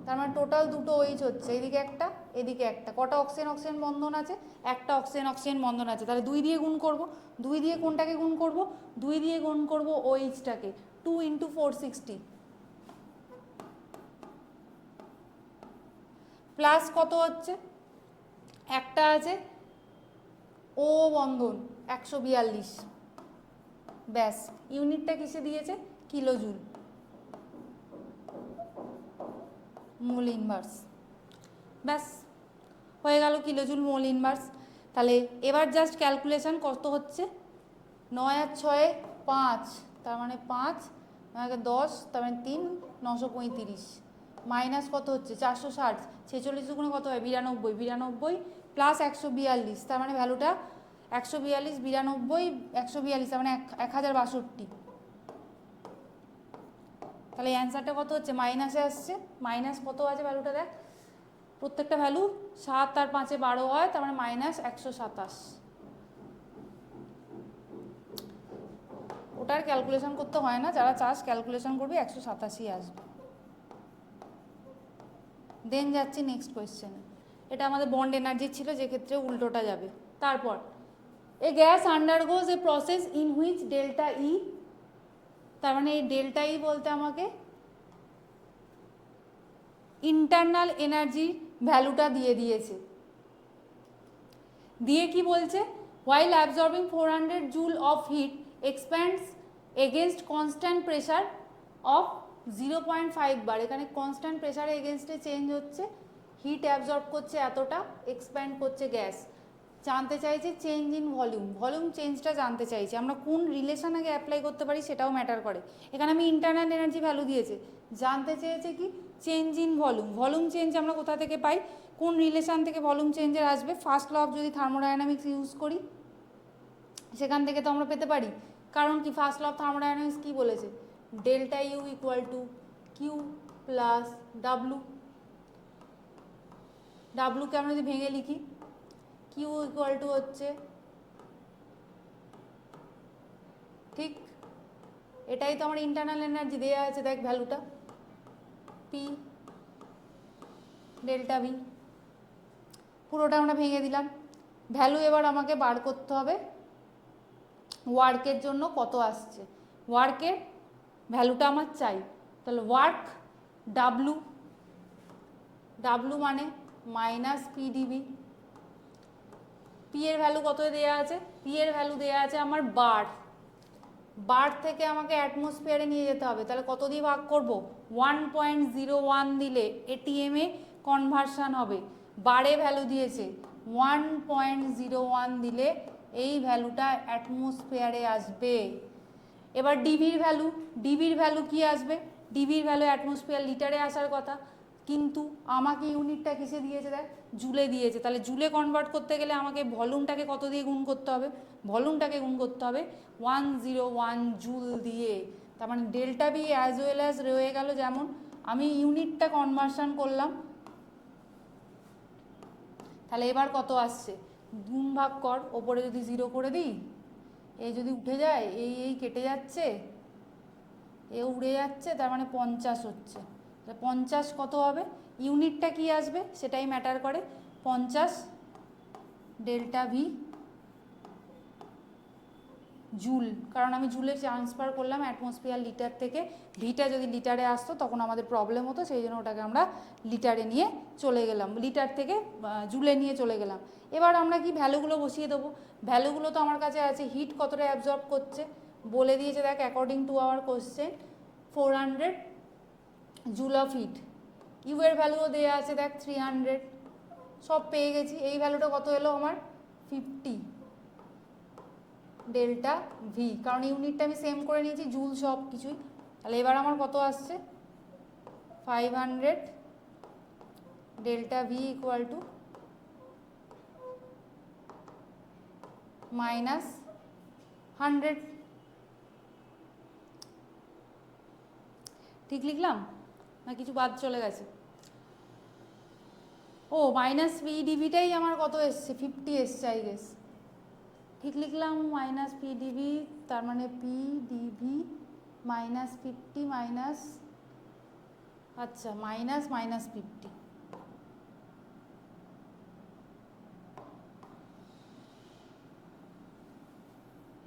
তার মানে টোটাল দুটো ওইচ হচ্ছে, এদিকে একটা এদিকে একটা। কটা অক্সিজেন অক্সিজেন বন্ধন আছে? একটা অক্সিজেন অক্সিজেন বন্ধন আছে, তাহলে 2 দিয়ে গুণ করব। 2 দিয়ে কোনটাকে গুণ করব? 2 দিয়ে গুণ করব ওইচটাকে। 2 × 460 প্লাস কত হচ্ছে? একটা আছে ও বন্ধন 142। ব্যাস, ইউনিটটা কিসে দিয়েছে? Kilojoule mole inverse. ব্যাস হয়ে গেল কিলোজুল মোল ইনভার্স। তাহলে এবার জাস্ট ক্যালকুলেশন কত হচ্ছে? 9 আর 6 5, তার মানে 5, 10, তার মানে 3, 935 মাইনাস কত হচ্ছে? 460, 46 গুণে কত হয়? 92, 92 প্লাস 142, তার মানে ভ্যালুটা 142, 92, 142, তার মানে 1062। তাহলে অ্যান্সারটা কত হচ্ছে? মাইনাসে আসছে। মাইনাস কত আছে ভ্যালুটা দেখ, প্রত্যেকটা ভ্যালু 7 আর 5 12 হয়, তার মানে মাইনাস 127। ওটার ক্যালকুলেশন করতে হয় না, যারা চাস ক্যালকুলেশন করবি 187 আসবে। দেন যাচ্ছি নেক্সট কোয়েশ্চেনে। এটা আমাদের বন্ড এনার্জি ছিল, যে ক্ষেত্রে উল্টোটা যাবে। তারপর a gas undergoes a process in which delta E, তার মানে এই ডেল্টা ই বলতে আমাকে ইন্টারনাল এনার্জি ভ্যালুটা দিয়ে দিয়েছে। দিয়ে কি বলছে? while absorbing 400 joule of heat expands against constant pressure of 0.5 বার। এখানে কনস্ট্যান্ট প্রেসারে এগেনস্টে চেঞ্জ হচ্ছে, হিট অ্যাবজর্ব করছে এতটা, এক্সপ্যান্ড করছে গ্যাস। জানতে চাইছে চেঞ্জ ইন ভলিউম, ভলিউম চেঞ্জটা জানতে চাইছে। আমরা কোন রিলেশন আগে অ্যাপ্লাই করতে পারি সেটাও ম্যাটার করে। এখানে আমি ইন্টারনাল এনার্জি ভ্যালু দিয়েছে, জানতে চেয়েছে কি? Change in volume. Volume change আমরা কোথা থেকে পাই? কোন রিলেশন থেকে ভলিউম চেঞ্জের আসবে? ফার্স্ট ল অফ যদি থার্মোডাইনামিক্স ইউজ করি সেখান থেকে তো আমরা পেতে পারি। কারণ কি ফার্স্ট ল অফ থার্মোডাইনামিক্স কি বলেছে? Delta U equal to Q plus W. ডাব্লুকে আমরা যদি ভেঙে লিখি, কিউ ইকুয়াল টু হচ্ছে, ঠিক এটাই তো আমার ইন্টারনাল এনার্জি দেওয়া আছে, দেখ ভ্যালুটা পি ডেল্টা ভি। পুরোটা আমরা ভেঙে দিলাম। ভ্যালু এবার আমাকে বার করতে হবে ওয়ার্কের জন্য কত আসছে। ওয়ার্কের ভ্যালুটা আমার চাই, তাহলে ওয়ার্ক ডাব্লু, ডাব্লু মানে মাইনাস পিডিবি। পি এর ভ্যালু কত দেওয়া আছে? পি এর ভ্যালু দেওয়া আছে আমার বার। বার থেকে আমাকে অ্যাটমসফিয়ারে নিয়ে যেতে হবে, তাহলে কত দিয়ে ভাগ করব? 1.01 দিলে এটিএম এ কনভার্সন হবে। বারে ভ্যালু দিয়েছে 1.01 দিলে এই ভ্যালুটা অ্যাটমসফিয়ারে আসবে। এবার ডিভির ভ্যালু, ডিভির ভ্যালু কি আসবে? ডিভির ভ্যালু অ্যাটমসফিয়ার লিটারে আসার কথা, কিন্তু আমাকে ইউনিটটা কিসে দিয়েছে? দেখ জুলে দিয়েছে। তাহলে জুলে কনভার্ট করতে গেলে আমাকে ভলিউমটাকে কত দিয়ে গুণ করতে হবে? ভলিউমটাকে গুণ করতে হবে 101 জুল দিয়ে। তার মানে delta B as well as রয়ে গেল যেমন, আমি ইউনিটটা কনভার্সন করলাম। তাহলে এবার কত আসছে? গুণ ভাগ কর, ওপরে যদি 0 করে দিই, এই যদি উঠে যায়, এই কেটে যাচ্ছে, এ উড়ে যাচ্ছে, তার মানে 50 হচ্ছে। 50 কত হবে? ইউনিটটা কি আসবে সেটাই ম্যাটার করে। 50 ডেল্টা ভি জুল, কারণ আমি জুলে ট্রান্সফার করলাম অ্যাটমসফিয়ার লিটার থেকে। ভিটা যদি লিটারে আসতো তখন আমাদের প্রবলেম হতো, সেই জন্য ওটাকে আমরা লিটারে নিয়ে চলে গেলাম, লিটার থেকে জুলে নিয়ে চলে গেলাম। এবার আমরা কি ভ্যালুগুলো বসিয়ে দেবো? ভ্যালুগুলো তো আমার কাছে আছে, হিট কতটা অ্যাবজর্ব করছে বলে দিয়েছে দেখ according to our question 400 joule of heat, U এর ভ্যালুও দেওয়া আছে দেখ 300, সব পেয়ে গেছি। এই ভ্যালুটা কত এলো আমার 50 ডেল্টা ভি, কারণ ইউনিটটা আমি সেম করে নিয়েছি জুল সব কিছুই। তাহলে এবার আমার কত আসছে 500 ডেল্টা ভি ইকুয়াল টু -100। ঠিক লিখলাম না কিছু বাদ চলে গেছে? ও মাইনাস পি ডিভিটাই আমার কত এসছে 50 এসছে আই গেস। ঠিক লিখলাম মাইনাস পি ডিভি, তার মানে পি ডিভি মাইনাস 50 মাইনাস, আচ্ছা মাইনাস -50।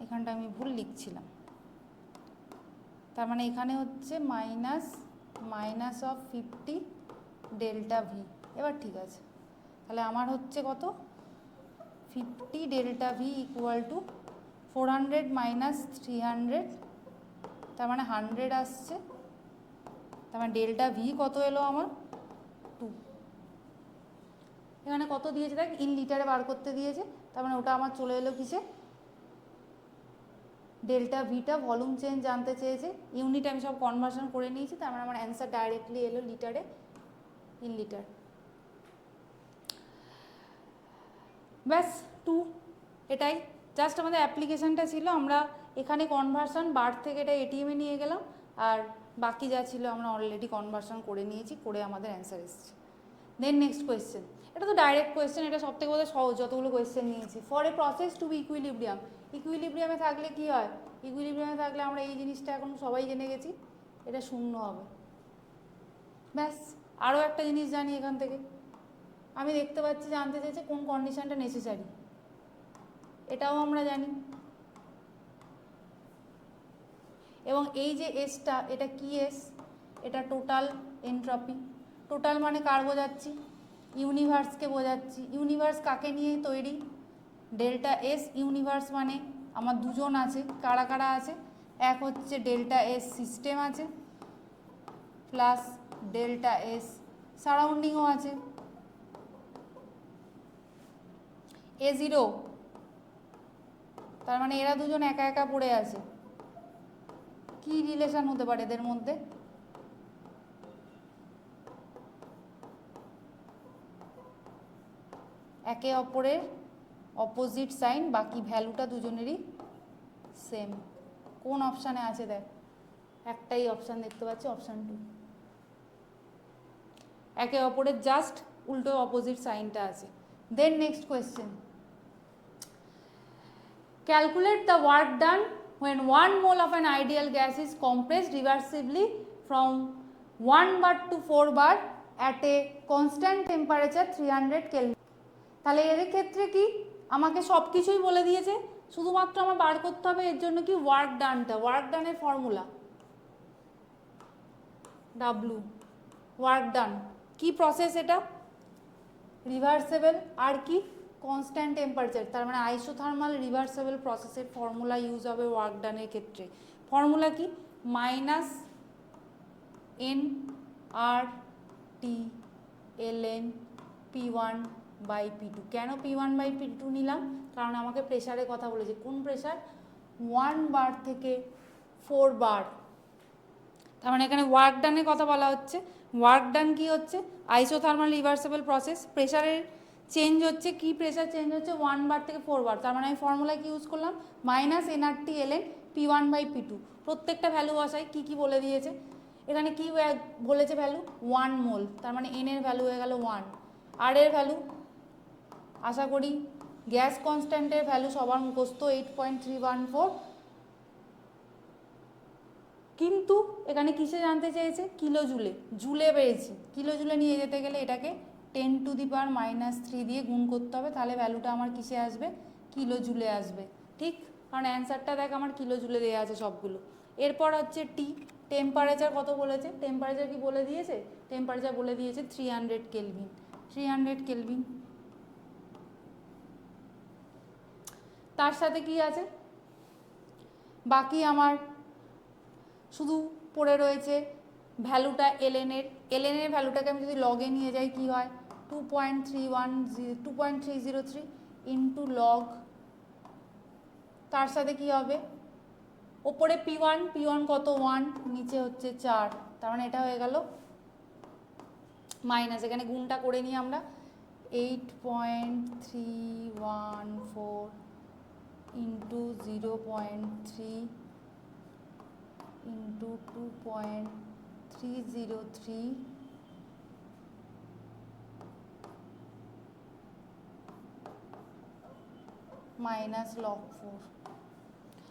এখানটা আমি ভুল লিখছিলাম, তার মানে এখানে হচ্ছে মাইনাস অফ 50 ডেল্টা ভি। এবার ঠিক আছে, তাহলে আমার হচ্ছে কত 50 delta V equal to 400 minus 300, তার মানে 100 আসছে। তার মানে ডেল্টা ভি কত এলো আমার 2। এখানে কত দিয়েছে দেখ ইন লিটারে বার করতে দিয়েছে, তার মানে ওটা আমার চলে এলো কিসে, ডেল্টা ভিটা ভলিউম চেঞ্জ জানতে চেয়েছে, ইউনিট আমি সব কনভার্সন করে নিয়েছি, তার মানে আমার অ্যান্সার ডাইরেক্টলি এলো লিটারে, ইন লিটার। ব্যাস 2, এটাই জাস্ট আমাদের অ্যাপ্লিকেশানটা ছিল। আমরা এখানে কনভার্সন বার থেকে এটা এটিএমে নিয়ে গেলাম, আর বাকি যা ছিল আমরা অলরেডি কনভার্সন করে নিয়েছি, করে আমাদের অ্যান্সার এসেছে। দেন নেক্সট কোয়েশ্চেন, এটা তো ডাইরেক্ট কোয়েশ্চেন, এটা সব থেকে বোধহয় সহজ যতগুলো কোয়েশ্চেন নিয়েছি। For a process to be equilibrium, ইকুইলিব্রিয়ামে থাকলে কি হয়, ইকুইলিব্রিয়ামে থাকলে আমরা এই জিনিসটা এখন সবাই জেনে গেছি, এটা শূন্য হবে। ব্যাস, আরও একটা জিনিস জানি এখান থেকে, আমি দেখতে পাচ্ছি জানতে চেয়েছে কোন কন্ডিশনটা নেসেসারি, এটাও আমরা জানি। এবং এই যে এসটা, এটা কি এস, এটা টোটাল এনট্রপি। টোটাল মানে কার বোঝাচ্ছি, ইউনিভার্সকে বোঝাচ্ছি। ইউনিভার্স কাকে নিয়ে তৈরি, ডেল্টা এস ইউনিভার্স মানে আমার দুজন আছে, কারা কারা আছে, এক হচ্ছে ডেল্টা এস সিস্টেম আছে, প্লাস ডেল্টা এস সারাউন্ডিংও আছে, A0, তার মানে এরা দুজন একা একা পড়ে আছে। কি রিলেশন হতে পারে এদের মধ্যে, একে অপরের অপোজিট সাইন, বাকি ভ্যালুটা দুজনেরই সেম। কোন অপশানে আছে দেখ, একটাই অপশান দেখতে পাচ্ছি, অপশান 2, একে অপরের জাস্ট উল্টো অপোজিট সাইনটা আছে। Then next question, calculate the work done when 1 mole of an ideal gas is compressed reversibly from 1 bar to 4 bar at a constant temperature 300 Kelvin। তাহলে এর ক্ষেত্রে কি আমাকে সব কিছুই বলে দিয়েছে, শুধুমাত্র আমার বার করতে হবে এর জন্য কি ওয়ার্ক ডানটা। ওয়ার্ক ডানের ফর্মুলা ডাব্লু, ওয়ার্ক ডান কি প্রসেস, এটা রিভার্সেবল আর কি কনস্ট্যান্ট টেম্পারেচার, তার মানে আইসোথার্মাল রিভার্সেবল প্রসেসের ফর্মুলা ইউজ হবে ওয়ার্ক ডানের ক্ষেত্রে। ফর্মুলা কি minus N R T L N P1 by P2। কেন P1 বাই P2 নিলাম, কারণ আমাকে প্রেশারের কথা বলেছে। কোন প্রেশার, 1 বার থেকে 4 বার, তার মানে এখানে ওয়ার্ক ডানের কথা বলা হচ্ছে। ওয়ার্ক ডান কি হচ্ছে, আইসোথার্মাল রিভার্সেবল প্রসেস, প্রেশারের চেঞ্জ হচ্ছে, কি প্রেশার চেঞ্জ হচ্ছে 1 বার থেকে 4 বার, তার মানে আমি ফর্মুলা কি ইউজ করলাম minus nRT LN P1 by P2। প্রত্যেকটা ভ্যালু বসাই, কী কী বলে দিয়েছে এখানে, কি বলেছে ভ্যালু 1 মোল, তার মানে এন এর ভ্যালু হয়ে গেল 1, আর এর ভ্যালু আশা করি গ্যাস কনস্ট্যান্টের ভ্যালু সবার মুখস্থ 8.314, কিন্তু এখানে কিসে জানতে চেয়েছে কিলো জুলে, জুলে পেয়েছি, কিলো জুলে নিয়ে যেতে গেলে এটাকে 10⁻³ দিয়ে গুণ করতে হবে, তাহলে ভ্যালুটা আমার কিসে আসবে কিলো জুলে আসবে। ঠিক, কারণ অ্যান্সারটা দেখ আমার কিলো জুলে দেওয়া আছে সবগুলো। এরপর হচ্ছে টি, টেম্পারেচার কত বলেছে, টেম্পারেচার কি বলে দিয়েছে, টেম্পারেচার বলে দিয়েছে 300 কেলভিন। 300 কেলভিন, তার সাথে কি আছে বাকি আমার শুধু পড়ে রয়েছে ভ্যালুটা এলএনের ভ্যালুটাকে আমি যদি লগে নিয়ে যাই কি হয় 2.303 ইন্টু লগ, তার সাথে কি হবে ওপরে P1 কত 1, নিচে হচ্ছে 4, তার মানে এটা হয়ে গেল মাইনাস, এখানে গুণটা করে নিই আমরা 8.314 ইন্টু 0.3 ইন্টু 2.303 মাইনাস লগ 4।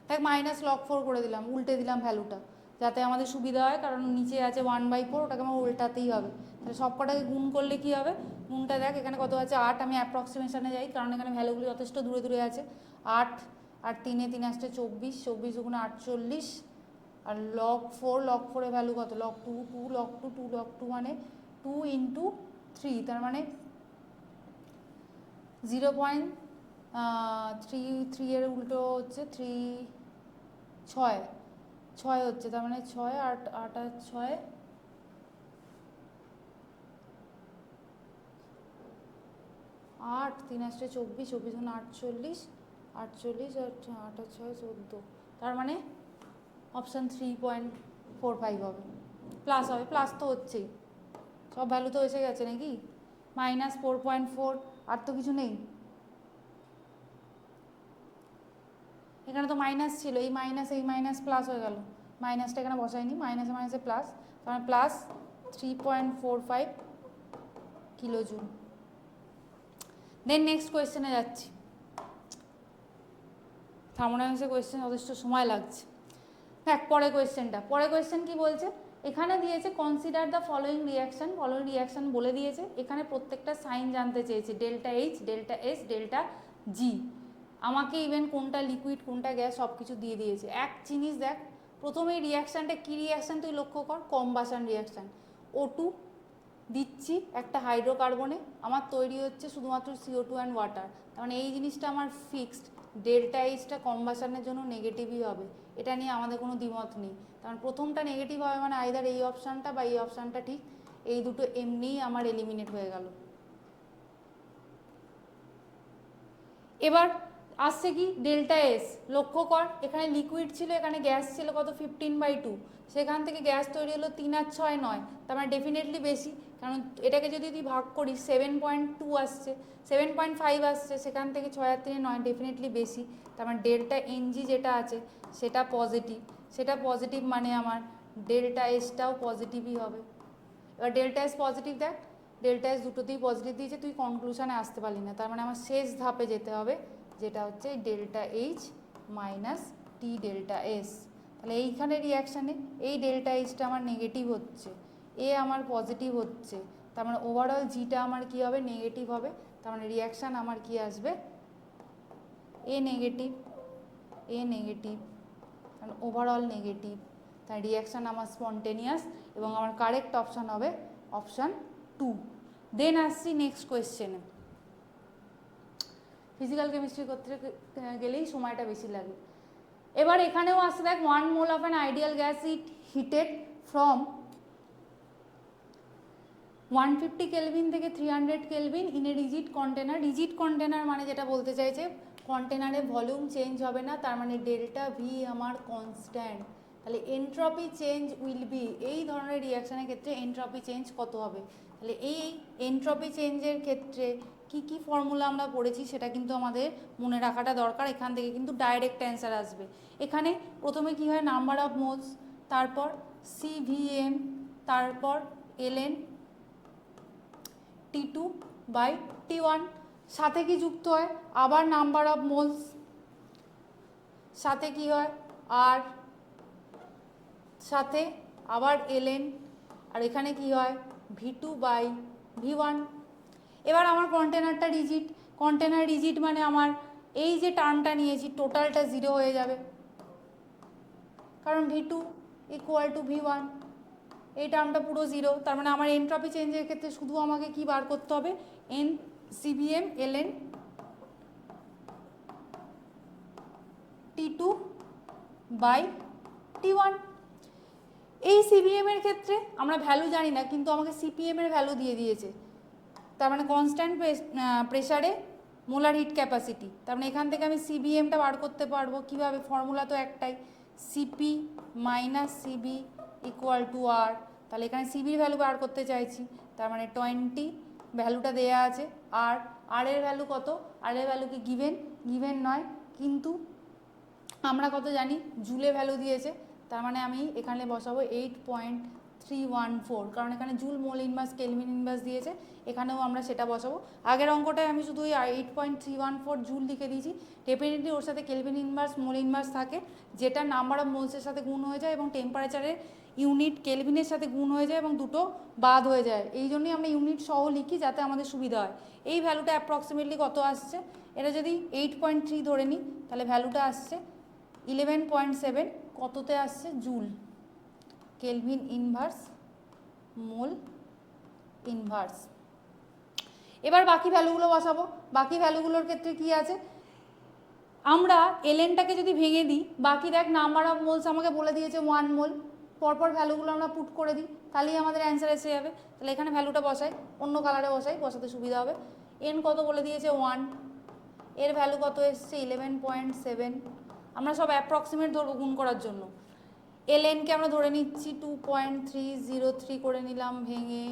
দেখ মাইনাস লগ 4 করে দিলাম, উল্টে দিলাম ভ্যালুটা যাতে আমাদের সুবিধা হয়, কারণ নিচে আছে 1/4, ওটাকে আমার উল্টাতেই হবে। তাহলে সব কটাকে গুণ করলে কি হবে, গুণটা দেখ এখানে কত আছে 8, আমি অ্যাপ্রক্সিমেশনে যাই কারণ এখানে ভ্যালুগুলো যথেষ্ট দূরে দূরে আছে। 8 আর 3 আসছে 24, 24 গুণ 48, আর লগ 4 এর ভ্যালু কত লগ 2, 2 লগ 2, 2 লগ 2 মানে 2 ইন্টু 3, তার মানে 0.33 এর উল্টো হচ্ছে 6 হচ্ছে, তার মানে 6 8 8 আর 6 8, 3 আসছে 24, 24 গুণ 48, 48 আর 8 আর 6 14, তার মানে অপশান 3.45 হবে, প্লাস হবে, প্লাস তো হচ্ছেই, সব ভ্যালু তো এসে গেছে নাকি, মাইনাস 4.4, আর তো কিছু নেই, এখানে তো মাইনাস ছিল, এই মাইনাস প্লাস হয়ে গেল, মাইনাসটা এখানে বসাইনি, মাইনাসে প্লাস, তার মানে plus 3.45 kilo joule. Then next কোয়েশ্চেনে যাচ্ছি, থার্মোডাইনামিক্সের কোয়েশ্চেন যথেষ্ট সময় লাগছে। দেখ পরের কোয়েশ্চেন কি বলছে, এখানে দিয়েছে কনসিডার দ্য ফলোয়িং রিয়াকশন বলে দিয়েছে, এখানে প্রত্যেকটা সাইন জানতে চেয়েছে, delta H, delta S, delta জি, আমাকে ইভেন কোনটা লিকুইড কোনটা গ্যাস সব কিছু দিয়ে দিয়েছে। এক জিনিস দেখ, প্রথমে রিয়াকশানটা কী রিয়াকশান তুই লক্ষ্য কর, কম্বাশন রিয়াকশান, O2 দিচ্ছি একটা হাইড্রোকার্বনে, আমার তৈরি হচ্ছে শুধুমাত্র CO2 অ্যান্ড ওয়াটার, তার মানে এই জিনিসটা আমার ফিক্সড, ডেল্টা এইচটা কম্বাশনের জন্য নেগেটিভই হবে, এটা নিয়ে আমাদের কোনো দ্বিমত নেই, কারণ প্রথমটা নেগেটিভ হবে মানে আইদার এই অপশানটা বা এই অপশানটা ঠিক, এই দুটো এমনিই আমার এলিমিনেট হয়ে গেল। এবার আসছে কি ডেল্টা এস, লক্ষ্য কর এখানে লিকুইড ছিল এখানে গ্যাস ছিল কত 15/2, সেখান থেকে গ্যাস তৈরি হলো 3 আর 6 9, তার মানে ডেফিনেটলি বেশি, কারণ এটাকে যদি তুই ভাগ করিস 7.2 আসছে, 7.5 আসছে, সেখান থেকে 6 আর 3 9, ডেফিনেটলি বেশি, তার মানে ডেল্টা এনজি যেটা আছে সেটা পজিটিভ মানে আমার ডেল্টা এসটাও পজিটিভই হবে। এবার ডেল্টা এস পজিটিভ দেখ, ডেল্টা এস দুটোতেই পজিটিভ দিয়েছে, তুই কনক্লুশনে আসতে পারলি না, তার মানে আমার শেষ ধাপে যেতে হবে, যেটা হচ্ছে ডেল্টা এইচ মাইনাস টি ডেল্টা এস। তাহলে এইখানে রিয়াকশানে এই ডেল্টা এইচটা আমার নেগেটিভ হচ্ছে, এ আমার পজিটিভ হচ্ছে, তার মানে ওভারঅল জিটা আমার কি হবে নেগেটিভ হবে, তার মানে রিয়াকশান আমার কি আসবে এ নেগেটিভ, কারণ ওভারঅল নেগেটিভ, তাই রিয়াকশান আমার স্পন্টেনিয়াস এবং আমার কারেক্ট অপশান হবে অপশান 2। দেন আসছি নেক্সট কোয়েশ্চেনে, ফিজিক্যাল কেমিস্ট্রি করতে গেলেই সময়টা বেশি লাগে। এবার এখানেও আসছে দেখ 1 mole of an ideal gas heated from 150 kelvin থেকে 300 kelvin in a rigid container মানে যেটা বলতে চাইছে কন্টেনারে ভলিউম চেঞ্জ হবে না, তার মানে ডেল্টা ভি আমার কনস্ট্যান্ট, তাহলে এন্ট্রপি চেঞ্জ উইল বি, এই ধরনের রিয়াকশানের ক্ষেত্রে এন্ট্রপি চেঞ্জ কত হবে, তাহলে এই এন্ট্রপি চেঞ্জের ক্ষেত্রে কি কি ফর্মুলা আমরা পড়েছি সেটা কিন্তু আমাদের মনে রাখাটা দরকার, এখান থেকে কিন্তু ডাইরেক্ট অ্যান্সার আসবে। এখানে প্রথমে কি হয় নাম্বার অফ মোলস, তারপর CVM, তারপর ln T2/T1, সাথে কি যুক্ত হয় আবার নাম্বার অফ মোলস, সাথে কি হয় আর সাথে আবার ln, আর এখানে কি হয় V2/V1। এবার আমার কন্টেনারটা রিজিড মানে আমার এই যে টার্মটা নিয়েছি টোটালটা 0 হয়ে যাবে, কারণ V2 = V1, এই টার্মটা পুরো 0, তার মানে আমার এন্ট্রপি চেঞ্জের ক্ষেত্রে শুধু আমাকে কি বার করতে হবে CVM ln T2/T1, by T1। এই সিবিএম এর ক্ষেত্রে আমরা ভ্যালু জানি না, কিন্তু আমাকে সিপিএম এর ভ্যালু দিয়ে দিয়েছে, তার মানে কনস্ট্যান্ট প্রেসারে মোলার হিট ক্যাপাসিটি। তার মানে এখান থেকে আমি সিবিএমটা বার করতে পারবো কীভাবে, ফর্মুলা তো একটাই, CP minus CV equal to R. তাহলে এখানে সিবির ভ্যালু বার করতে চাইছি, তার মানে 20 ভ্যালুটা দেয়া আছে। আর এর ভ্যালু কত, আর এর ভ্যালু কি গিভেন নয়, কিন্তু আমরা কত জানি, জুলে ভ্যালু দিয়েছে, তার মানে আমি এখানে বসাবো 8.314, কারণ এখানে joule mole inverse kelvin inverse দিয়েছে, এখানেও আমরা সেটা বসাবো। আগের অঙ্কটায় আমি শুধু ওই 8.314 জুল লিখে দিয়েছি, ডেফিনেটলি ওর সাথে কেলভিন ইনভার্স মোল ইনভার্স থাকে, যেটা নাম্বার অফ মোলসের সাথে গুণ হয়ে যায় এবং টেম্পারেচারের ইউনিট কেলভিনের সাথে গুণ হয়ে যায় এবং দুটো বাদ হয়ে যায়। এই জন্যই আমরা ইউনিট সহ লিখি, যাতে আমাদের সুবিধা হয়। এই ভ্যালুটা অ্যাপ্রক্সিমেটলি কত আসছে, এটা যদি 8.3 ধরে নিই, তাহলে ভ্যালুটা আসছে 11.7, কততে আসছে, joule kelvin inverse mole inverse. এবার বাকি ভ্যালুগুলো বসাবো। বাকি ভ্যালুগুলোর ক্ষেত্রে কি আছে, আমরা এলএনটাকে যদি ভেঙে দিই, বাকি দেখ নাম্বার অফ মোলস আমাকে বলে দিয়েছে 1 মোল, পরপর ভ্যালুগুলো আমরা পুট করে দিই, তাহলেই আমাদের অ্যান্সার এসে যাবে। তাহলে এখানে ভ্যালুটা বসাই, অন্য কালারে বসাতে সুবিধা হবে। এন কত বলে দিয়েছে 1, এর ভ্যালু কত এসছে 11.7, আমরা সব অ্যাপ্রক্সিমেট ধরবো গুণ করার জন্য। এলএনকে আমরা ধরে নিচ্ছি 2.303 করে নিলাম, ভেঙে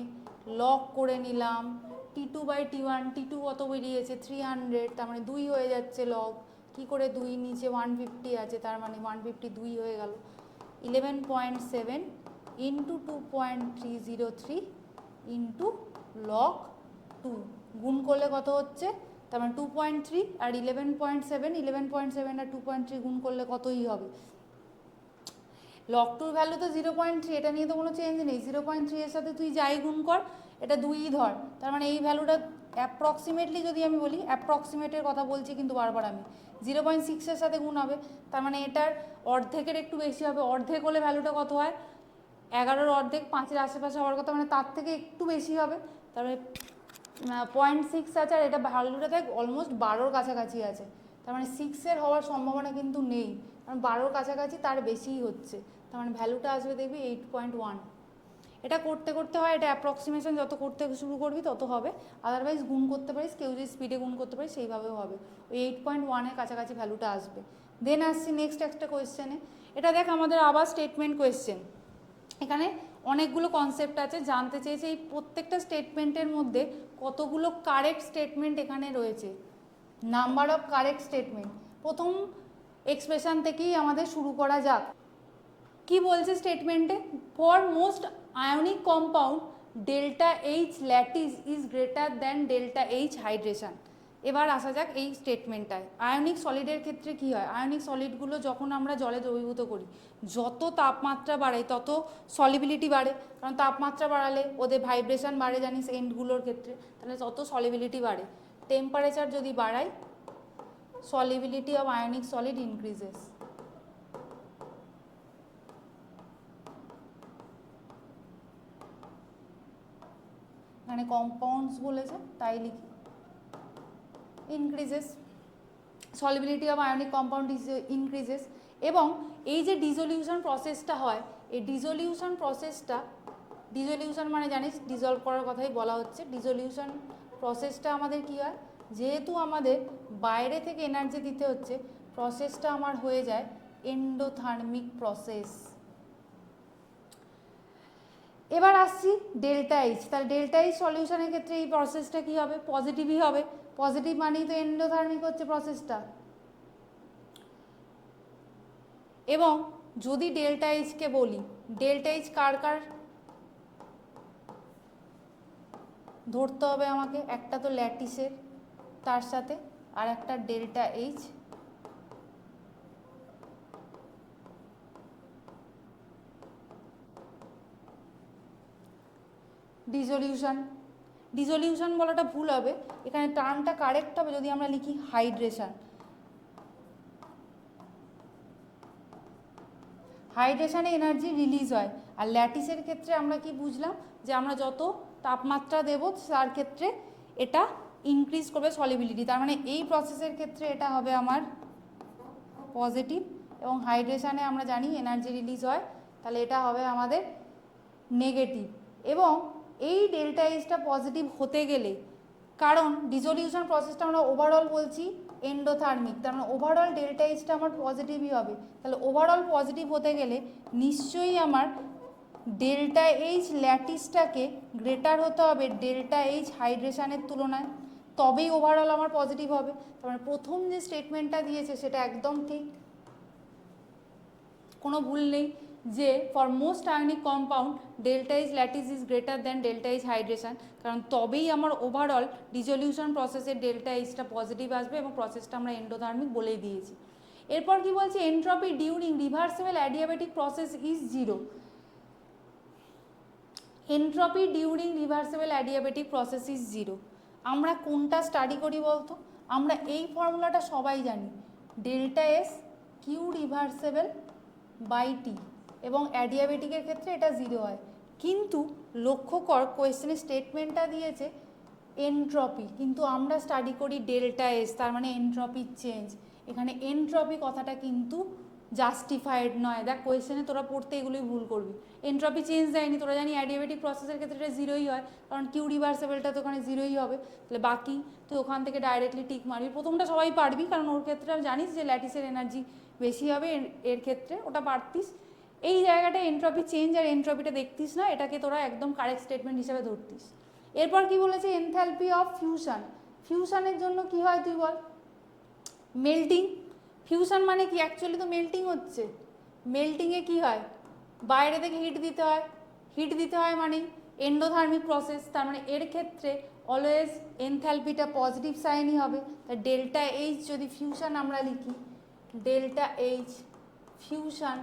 লক করে নিলাম, T2/T1, T2 কত বেরিয়েছে 300, তার মানে 2 হয়ে যাচ্ছে লগ, কি করে 2, নিচে 150 আছে, তার মানে 150 2 হয়ে গেল, 11.7 ইন্টু 2.303 ইন্টু লগ 2, গুণ করলে কত হচ্ছে, তার মানে 2.3 আর 11.7, 11.7 আর 2.3 গুণ করলে কতই হবে, লগ 2 ভ্যালু তো 0.3, এটা নিয়ে তো কোনো চেঞ্জ নেই, 0.3 এর সাথে তুই যাই গুণ কর, এটা 2ই ধর, তার মানে এই ভ্যালুটা অ্যাপ্রক্সিমেটলি যদি আমি বলি, অ্যাপ্রক্সিমেটের কথা বলছি কিন্তু বারবার আমি, 0.6 এর সাথে গুণ হবে, তার মানে এটার অর্ধেকের একটু বেশি হবে, অর্ধেক হলে ভ্যালুটা কত হয়, 11-র অর্ধেক 5-এর আশেপাশে হওয়ার কথা, মানে তার থেকে একটু বেশি হবে, তারপরে 0.6 আছে, আর এটা ভ্যালুটা দেখ অলমোস্ট 12-র কাছাকাছি আছে, তার মানে 6-এর হওয়ার সম্ভাবনা কিন্তু নেই, কারণ 12-র কাছাকাছি তার বেশিই হচ্ছে, তার মানে ভ্যালুটা আসবে দেখবি 8.1। এটা করতে করতে হয়, এটা অ্যাপ্রক্সিমেশন যত করতে শুরু করবি তত হবে, আদারওয়াইজ গুণ করতে পারিস, কেউ যদি স্পিডে গুণ করতে পারিস সেইভাবেও হবে, ওই 8.1-এর কাছাকাছি ভ্যালুটা আসবে। দেন আসছি নেক্সট একটা কোয়েশ্চেনে, এটা দেখ আমাদের আবার স্টেটমেন্ট কোয়েশ্চেন, এখানে অনেকগুলো কনসেপ্ট আছে, জানতে চেয়েছে এই প্রত্যেকটা স্টেটমেন্টের মধ্যে কতগুলো কারেক্ট স্টেটমেন্ট এখানে রয়েছে, নাম্বার অফ কারেক্ট স্টেটমেন্ট। প্রথম এক্সপ্রেশন থেকেই আমাদের শুরু করা যাক। কি বলছে স্টেটমেন্টে, for most ionic compound delta H lattice is greater than delta H hydration. এবার আসা যাক এই স্টেটমেন্টটায়, আয়নিক সলিডের ক্ষেত্রে কি হয়, আয়নিক সলিডগুলো যখন আমরা জলে দ্রবীভূত করি, যত তাপমাত্রা বাড়াই তত সলিবিলিটি বাড়ে, কারণ তাপমাত্রা বাড়ালে ওদের ভাইব্রেশন বাড়ে জানিস এন্ডগুলোর ক্ষেত্রে, তাহলে তত সলিবিলিটি বাড়ে। টেম্পারেচার যদি বাড়াই, solubility of ionic solid increases. মানে কম্পাউন্ডস বলেছে তাই লিখি, increases, solubility of ionic compound increases. এবং এই যে ডিজলিউশন প্রসেসটা হয়, এই ডিজলিউশন প্রসেসটা, ডিজলিউশন মানে জানিস ডিজলভ করার কথাই বলা হচ্ছে, ডিজলিউশন প্রসেসটা আমাদের কি হয়, যেহেতু আমাদের বাইরে থেকে এনার্জি দিতে হচ্ছে, প্রসেসটা আমার হয়ে যায় এন্ডোথার্মিক প্রসেস। এবার আসছি ডেল্টা এইচ, তাহলে ডেল্টা এইচ সলিউশনের ক্ষেত্রে এই প্রসেসটা কী হবে, পজিটিভই হবে, পজিটিভ মানেই তো এন্ডোথার্মিক হচ্ছে প্রসেসটা। এবং যদি ডেল্টা এইচকে বলি, ডেল্টা এইচ কার কার ধরতে হবে আমাকে, একটা তো ল্যাটিসের, তার সাথে আর একটা ডেল্টা এইচ, ডিজলিউশন, ডিজলিউশন বলাটা ভুল হবে, এখানে টার্মটা কারেক্ট হবে যদি আমরা লিখি হাইড্রেশন। হাইড্রেশনে এনার্জি রিলিজ হয়, আর ল্যাটিসের ক্ষেত্রে আমরা কি বুঝলাম, যে আমরা যত তাপমাত্রা দেব তার ক্ষেত্রে এটা ইনক্রিজ করবে সলিবিলিটি, তার মানে এই প্রসেসের ক্ষেত্রে এটা হবে আমার পজিটিভ, এবং হাইড্রেশনে আমরা জানি এনার্জি রিলিজ হয়, তাহলে এটা হবে আমাদের নেগেটিভ। এবং এই ডেল্টা এইচটা পজিটিভ হতে গেলে, কারণ ডিসোলিউশন প্রসেসটা আমরা ওভারঅল বলছি এন্ডোথার্মিক, তার মানে ওভারঅল ডেল্টা এইচটা আমার পজিটিভই হবে। তাহলে ওভারঅল পজিটিভ হতে গেলে নিশ্চয়ই আমার ডেল্টা এইচ ল্যাটিসটাকে গ্রেটার হতে হবে ডেল্টা এইচ হাইড্রেশনের তুলনায়, তবেই ওভারঅল আমার পজিটিভ হবে। তার মানে প্রথম যে স্টেটমেন্টটা দিয়েছে সেটা একদম ঠিক, কোনো ভুল নেই, যে for most ionic compound delta H lattice is greater than delta H hydration, কারণ তবেই আমার ওভারঅল ডিসলিউশন প্রসেসের ডেল্টা এইচটা পজিটিভ আসবে এবং প্রসেসটা আমরা এন্ডোথার্মিক বলেই দিয়েছি। এরপর কি বলছে, entropy during reversible adiabatic process is zero. Entropy during reversible adiabatic process is zero. আমরা কোনটা স্টাডি করি বলতো? আমরা এই ফর্মুলাটা সবাই জানি, delta S Q reversible by T, এবং অ্যাডিয়াবেটিকের ক্ষেত্রে এটা জিরো হয়। কিন্তু লক্ষ্য কর কোয়েশ্চেনের স্টেটমেন্টটা দিয়েছে এন্ট্রপি, কিন্তু আমরা স্টাডি করি ডেল্টা এস, তার মানে এন্ট্রপি চেঞ্জ। এখানে এন্ট্রপি কথাটা কিন্তু জাস্টিফাইড নয়। দেখ কোয়েশ্চেনে তোরা পড়তে এগুলোই ভুল করবি, এন্ট্রপি চেঞ্জ দেয়নি, তোরা জানি অ্যাডিয়াবেটিক প্রসেসের ক্ষেত্রে এটা জিরোই হয়, কারণ কিউ রিভার্সেবলটা তো ওখানে জিরোই হবে। তাহলে বাকি তুই ওখান থেকে ডাইরেক্টলি টিক মারবি, প্রথমটা সবাই পারবি, কারণ ওর ক্ষেত্রে জানিস যে ল্যাটিসের এনার্জি বেশি হবে, এর ক্ষেত্রে ওটা পারতিস। এই জায়গাটা এন্ট্রপি চেঞ্জ আর এন্ট্রপিটা দেখতিস না, এটাকে তোরা একদম কারেক্ট স্টেটমেন্ট হিসেবে ধরতিস। এরপর কি বলেছে, এনথ্যালপি অফ ফিউশন। ফিউশনের জন্য কি হয় তুই বল? মেল্টিং। ফিউশন মানে কি? অ্যাকচুয়ালি তো মেল্টিং হচ্ছে। মেল্টিংয়ে কি হয়? বাইরে থেকে হিট দিতে হয়, হিট দিতে হয় মানে এন্ডোথার্মিক প্রসেস, তার মানে এর ক্ষেত্রে অলওয়েজ এনথ্যালপিটা পজিটিভ সাইনই হবে। তাই ডেল্টা এইচ যদি ফিউশন আমরা লিখি, ডেল্টা এইচ ফিউশন,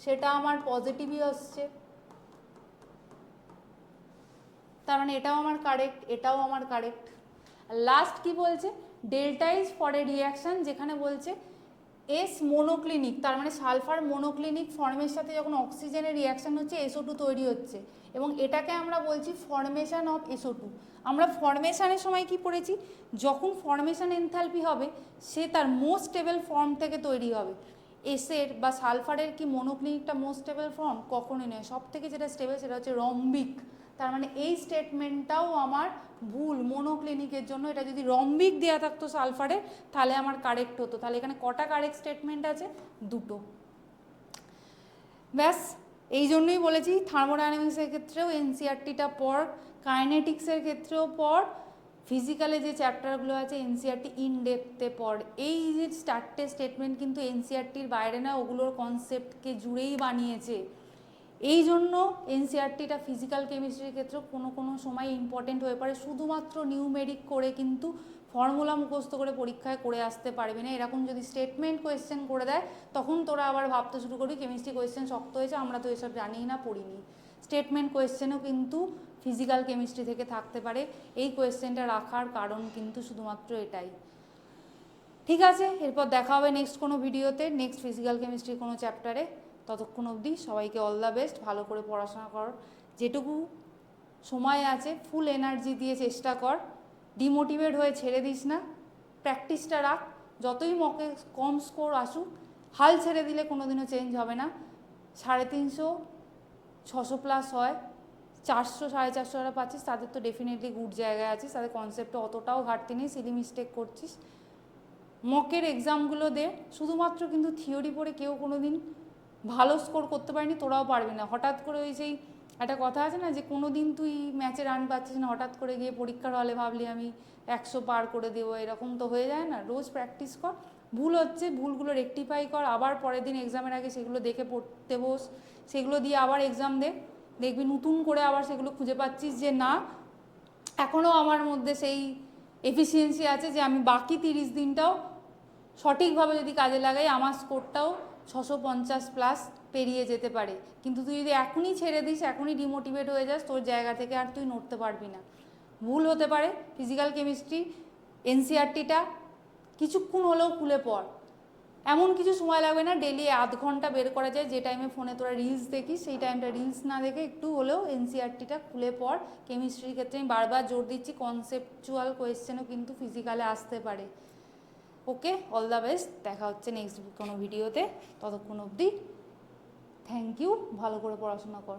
সেটা আমার পজিটিভই আসছে, তার মানে এটাও আমার কারেক্ট, এটাও আমার কারেক্ট। লাস্ট কি বলছে, delta H for a reaction যেখানে বলছে এস মোনোক্লিনিক, তার মানে সালফার মোনোক্লিনিক ফর্মের সাথে যখন অক্সিজেনের রিয়াকশান হচ্ছে SO2 তৈরি হচ্ছে, এবং এটাকে আমরা বলছি ফর্মেশন অফ SO2। আমরা ফর্মেশনের সময় কি পড়েছি, যখন ফর্মেশন এনথ্যালপি হবে সে তার মোস্ট স্টেবল ফর্ম থেকে তৈরি হবে। এসের বা সালফারের কি মোনোক্লিনিকটা মোস্ট স্টেবল ফর্ম? কখনোই নয়, সব থেকে যেটা স্টেবল সেটা হচ্ছে রম্বিক। তার মানে এই স্টেটমেন্টটাও আমার ভুল মোনোক্লিনিকের জন্য। এটা যদি রম্বিক দেওয়া থাকতো সালফারের তাহলে আমার কারেক্ট হতো। তাহলে এখানে কটা কারেক্ট স্টেটমেন্ট আছে? দুটো। ব্যাস, এই জন্যই বলেছি থার্মোডাইনামিক্সের ক্ষেত্রেও এনসিআরটিটা পড়, কাইনেটিক্সের ক্ষেত্রেও পড়, ফিজিক্যালে যে চ্যাপ্টারগুলো আছে এনসিআরটি ইন ডেপথে পড়। এই যে চারটে স্টেটমেন্ট কিন্তু এনসিআরটির বাইরে না, ওগুলোর কনসেপ্টকে জুড়েই বানিয়েছে। এই জন্য এনসিআরটিটা ফিজিক্যাল কেমিস্ট্রির ক্ষেত্রেও কোনো কোনো সময় ইম্পর্টেন্ট হয়ে পড়ে। শুধুমাত্র নিউমেরিক করে কিন্তু ফর্মুলা মুখস্থ করে পরীক্ষায় করে আসতে পারবে না। এরকম যদি স্টেটমেন্ট কোয়েশ্চেন করে দেয় তখন তোরা আবার ভাবতে শুরু করবি কেমিস্ট্রি কোয়েশ্চেন শক্ত হয়েছে, আমরা তো এসব জানিই না, পড়িনি। স্টেটমেন্ট কোয়েশ্চেনও কিন্তু ফিজিক্যাল কেমিস্ট্রি থেকে থাকতে পারে। এই কোয়েশ্চেনটা রাখার কারণ কিন্তু শুধুমাত্র এটাই। ঠিক আছে, এরপর দেখা হবে নেক্সট কোনো ভিডিওতে, নেক্সট ফিজিক্যাল কেমিস্ট্রির কোনো চ্যাপ্টারে। ততক্ষণ অবধি সবাইকে অল দ্য বেস্ট, ভালো করে পড়াশোনা কর, যেটুকু সময় আছে ফুল এনার্জি দিয়ে চেষ্টা কর, ডিমোটিভেট হয়ে ছেড়ে দিস না, প্র্যাকটিসটা রাখ। যতই মকে কম স্কোর আসুক, হাল ছেড়ে দিলে কোনো দিনও চেঞ্জ হবে না। 350, 600 প্লাস হয়, 400, 450 যারা পাচ্ছিস তাদের তো ডেফিনেটলি গুড জায়গায় আছিস, তাদের কনসেপ্টে অতটাও ঘাটতি নেই, সিলি মিস্টেক করছিস। মকের এক্সামগুলো দে, শুধুমাত্র কিন্তু থিওরি পড়ে কেউ কোনো দিন ভালো স্কোর করতে পারেনি, তোরাও পারবি না। হঠাৎ করে ওই সেই একটা কথা আছে না যে কোনো দিন তুই ম্যাচে রান পাচ্ছিস না, হঠাৎ করে গিয়ে পরীক্ষার হলে ভাবলি আমি 100 পার করে দেবো, এরকম তো হয়ে যায় না। রোজ প্র্যাকটিস কর, ভুল হচ্ছে ভুলগুলো রেকটিফাই কর, আবার পরের দিন এক্সামের আগে সেগুলো দেখে পড়তে বস, সেগুলো দিয়ে আবার এক্সাম দে, দেখবি নতুন করে আবার সেগুলো খুঁজে পাচ্ছিস যে না এখনও আমার মধ্যে সেই এফিসিয়েন্সি আছে যে আমি বাকি 30 দিনটাও সঠিকভাবে যদি কাজে লাগাই আমার স্কোরটাও 650 প্লাস পেরিয়ে যেতে পারে। কিন্তু তুই যদি এখনই ছেড়ে দিস, এখনই ডিমোটিভেট হয়ে যাস, তোর জায়গা থেকে আর তুই নড়তে পারবি না। ভুল হতে পারে, ফিজিক্যাল কেমিস্ট্রি এনসিআরটিটা কিছুক্ষণ হলেও খুলে পড়, এমন কিছু সময় লাগবে না, ডেলি আধ ঘন্টা বের করা যায়, যে টাইমে ফোনে তোরা রিলস দেখিস সেই টাইমটা রিলস না দেখে একটু হলেও এনসিআরটিটা খুলে পড়। কেমিস্ট্রির ক্ষেত্রে আমি বারবার জোর দিচ্ছি কনসেপচুয়াল কোয়েশ্চেনও কিন্তু ফিজিক্যালে আসতে পারে। ওকে, অল দ্য বেস্ট, দেখা হচ্ছে নেক্সট কোনো ভিডিওতে। ততক্ষণ অবধি থ্যাংক ইউ, ভালো করে পড়াশোনা কর।